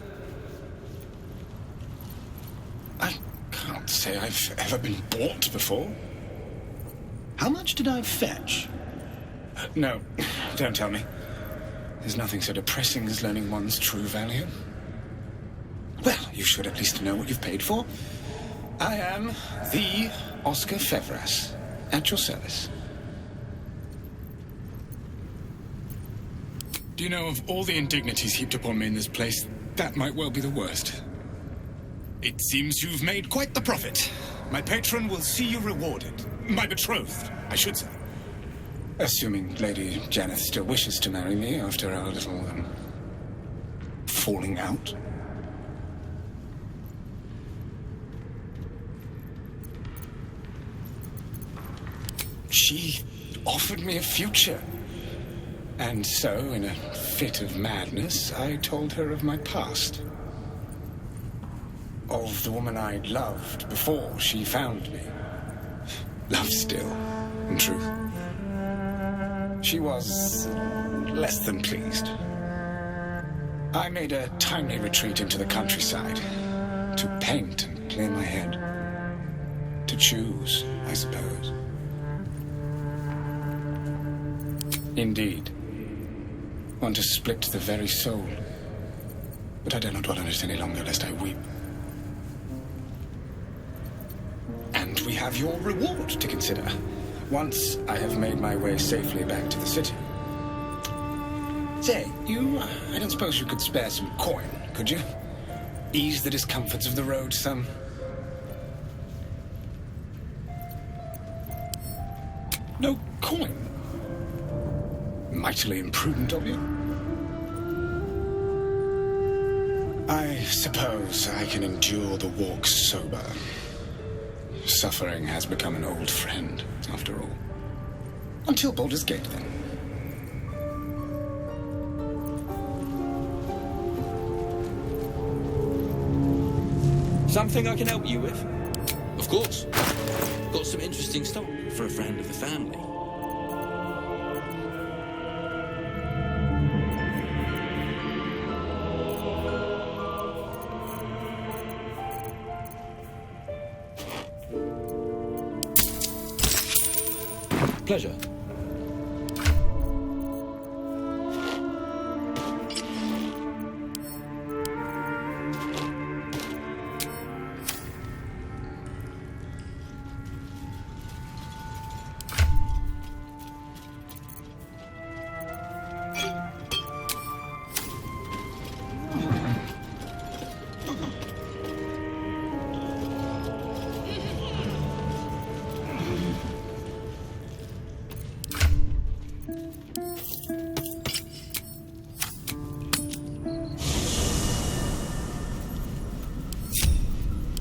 I can't say I've ever been bought before. How much did I fetch? No, don't tell me. There's nothing so depressing as learning one's true value. Well, you should at least know what you've paid for. I am the Oscar Fevras, at your service. Do you know, of all the indignities heaped upon me in this place, that might well be the worst. It seems you've made quite the profit. My patron will see you rewarded. My betrothed, I should say. Assuming Lady Janeth still wishes to marry me after our little, falling out. She offered me a future. And so, in a fit of madness, I told her of my past. Of the woman I'd loved before she found me. Love still, in truth. She was less than pleased. I made a timely retreat into the countryside. To paint and clear my head. To choose, I suppose. Indeed. One to split the very soul. But I dare not dwell on it any longer, lest I weep. And we have your reward to consider. Once I have made my way safely back to the city. Say, I don't suppose you could spare some coin, could you? Ease the discomforts of the road some. No coin? Mightily imprudent of you. I suppose I can endure the walk sober. Suffering has become an old friend, after all. Until Baldurs Gate, then. Something I can help you with? Of course. Got some interesting stock for a friend of the family. Pleasure.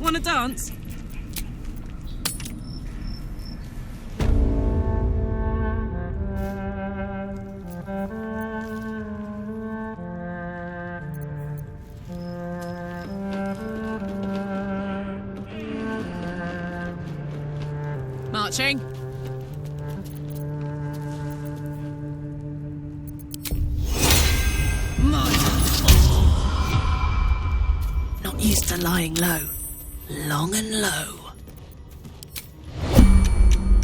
Want to dance? watching? Not used to lying low. Long and low.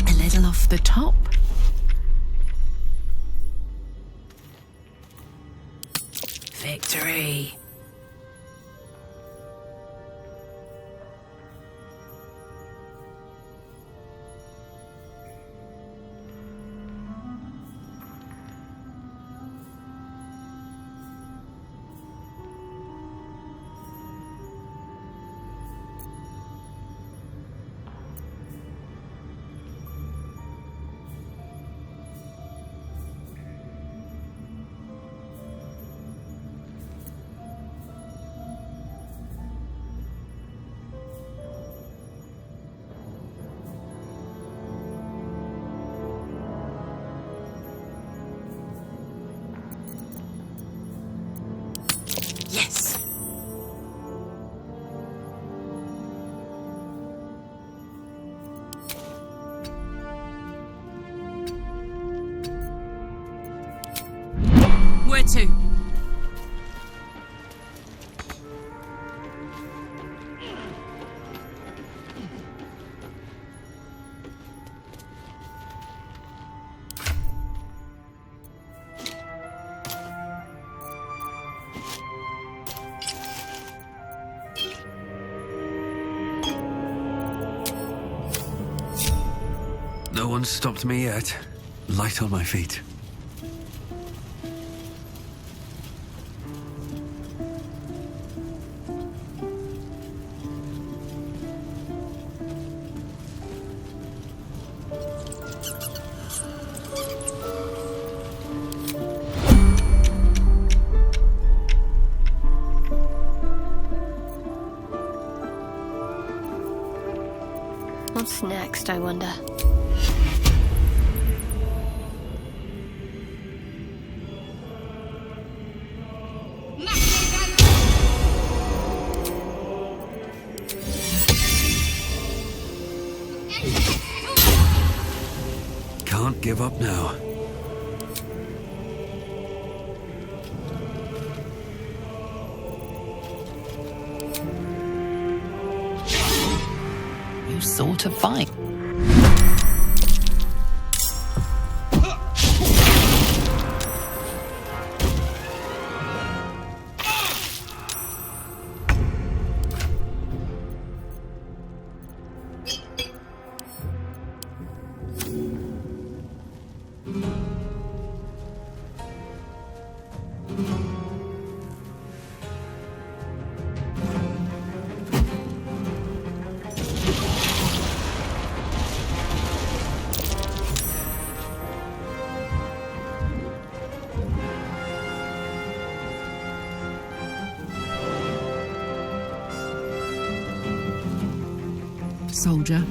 A little off the top. Victory. Yes. Where to? No one's stopped me yet. Light on my feet. What's next, I wonder? Can't give up now. You sort of fight. Soldier.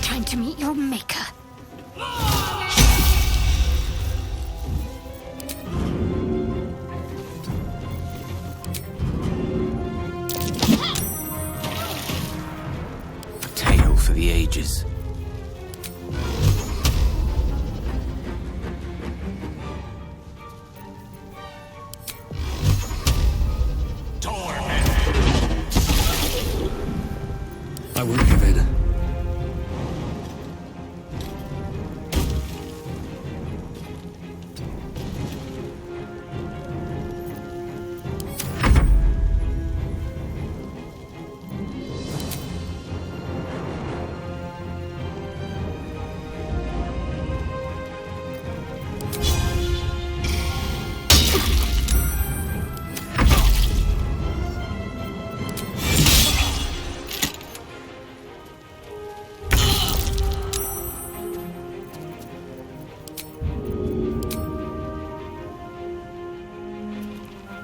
Time to meet your maker. A tale for the ages. I won't give in.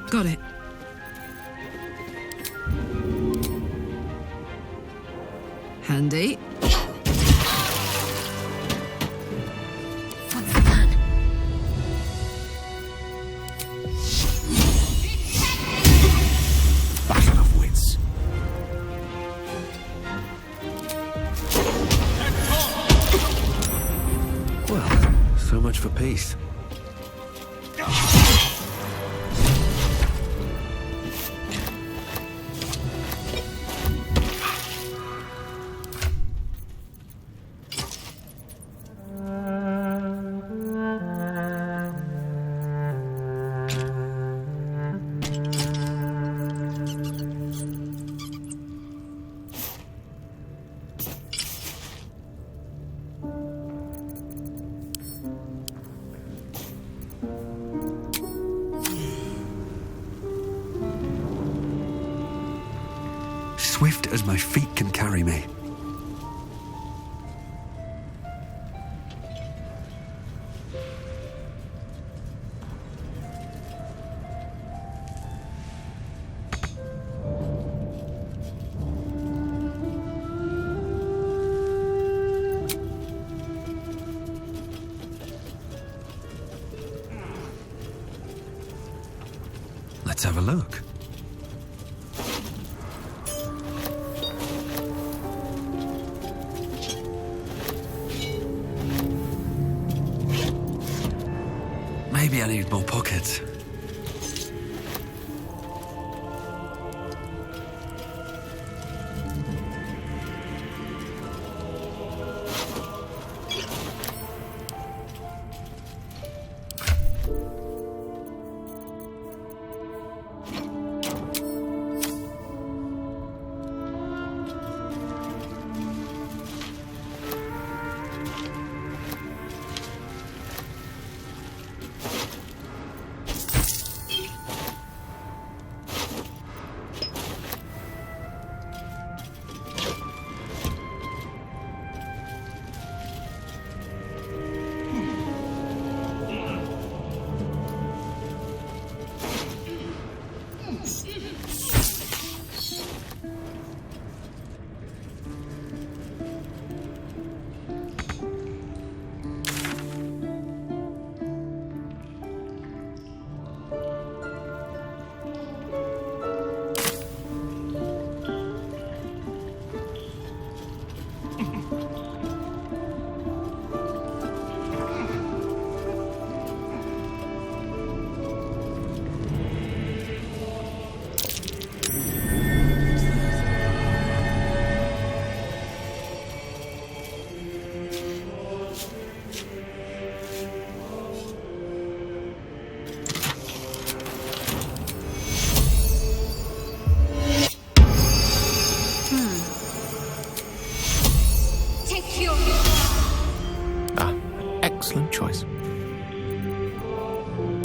Got it. Handy. What's the plan? Battle of wits. Well, so much for peace. Swift as my feet can carry me. Let's have a look. Maybe I need more pockets. Excellent choice.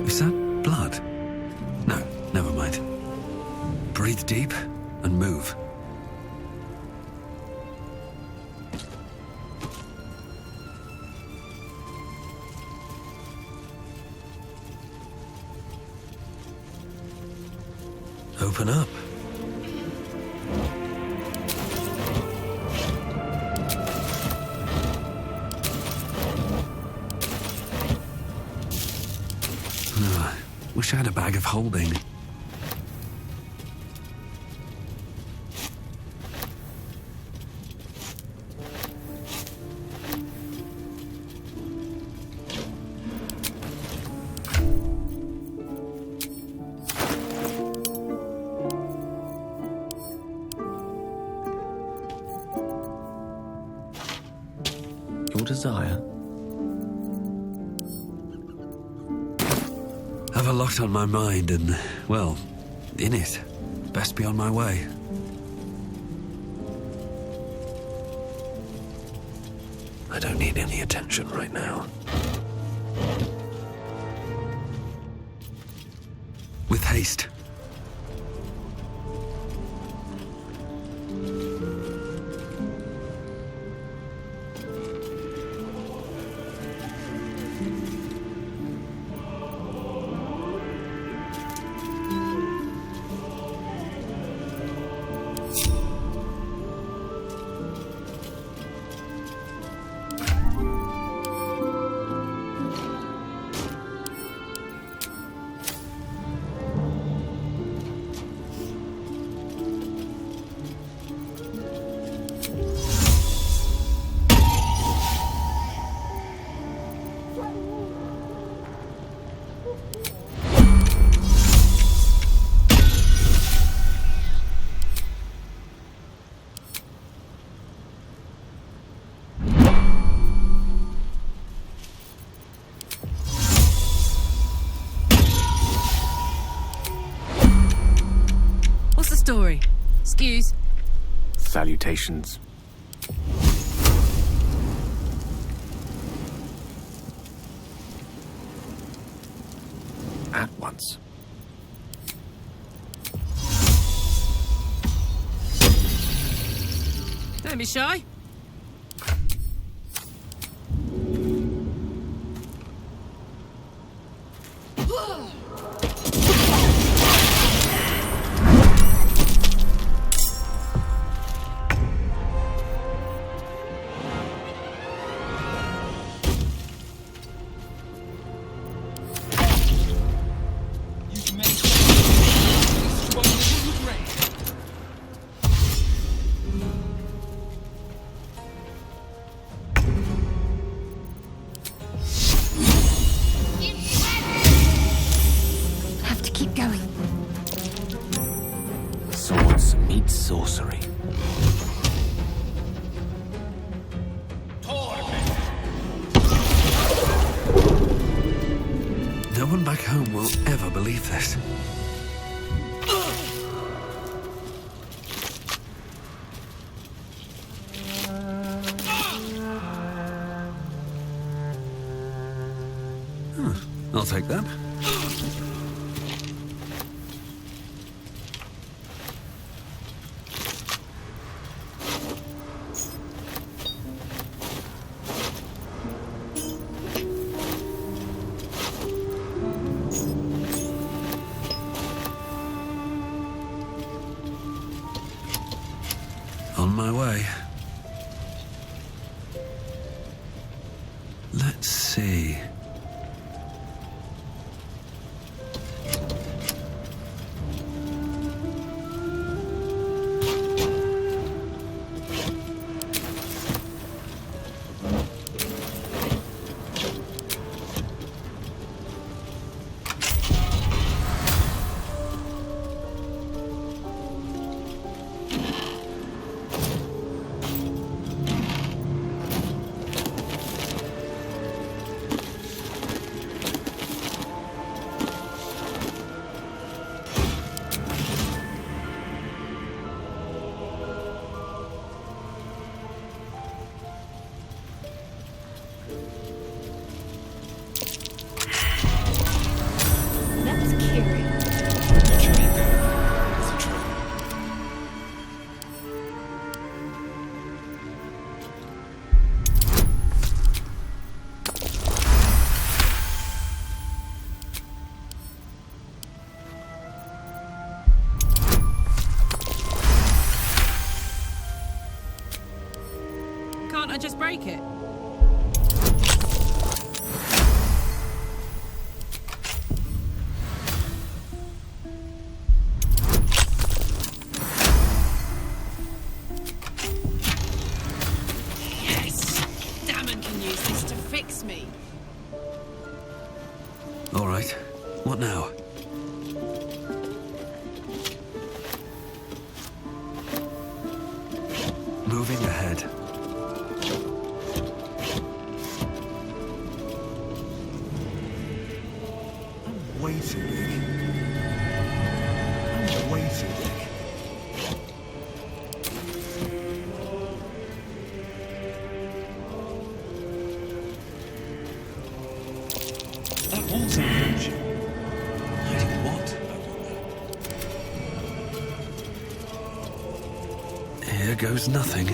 Is that blood? No, never mind. Breathe deep and move. Open up. Wish I had a bag of holding. Your desire? Have a lot on my mind and, well, in it. Best be on my way. I don't need any attention right now. With haste. story? Excuse. Salutations. At once. Don't be shy. Have to keep going. Swords meet sorcery. No one back home will ever believe this. I'll take that. On my way. Let's see. That's curious. Can't I just break it? Yes! Damon can use this to fix me. All right. What now? Moving ahead. I'm waiting, Nick. I'm waiting, Nick. That was an illusion. Hiding what? Here goes nothing.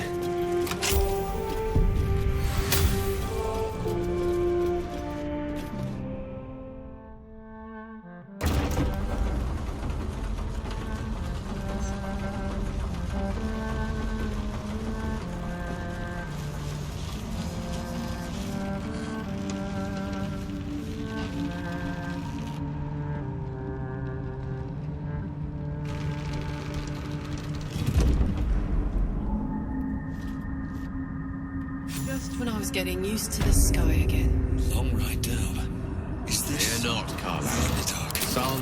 Just when I was getting used to the sky again. Long ride down. Is this? Fear not, Karlach. Sun,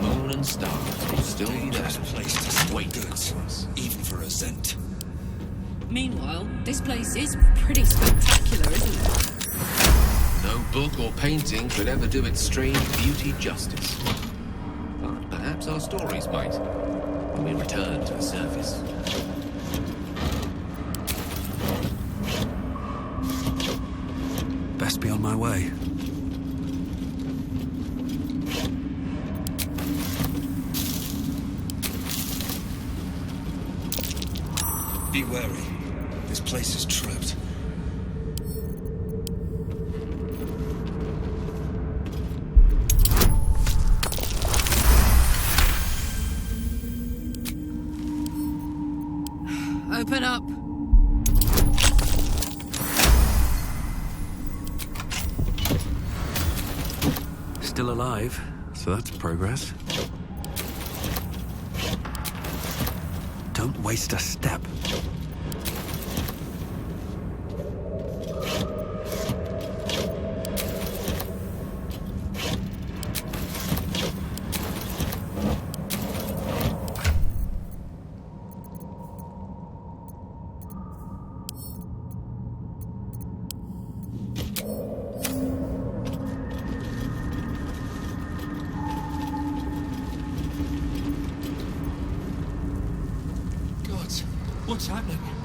moon, and stars will still be there. Place to waiting for us. Even for a Zent. Meanwhile, this place is pretty spectacular, isn't it? No book or painting could ever do its strange beauty justice. But perhaps our stories might. when we return to the surface. Best be on my way. Be wary. This place is trapped. Open up. Still alive, so that's progress. Don't waste a step. What's happening?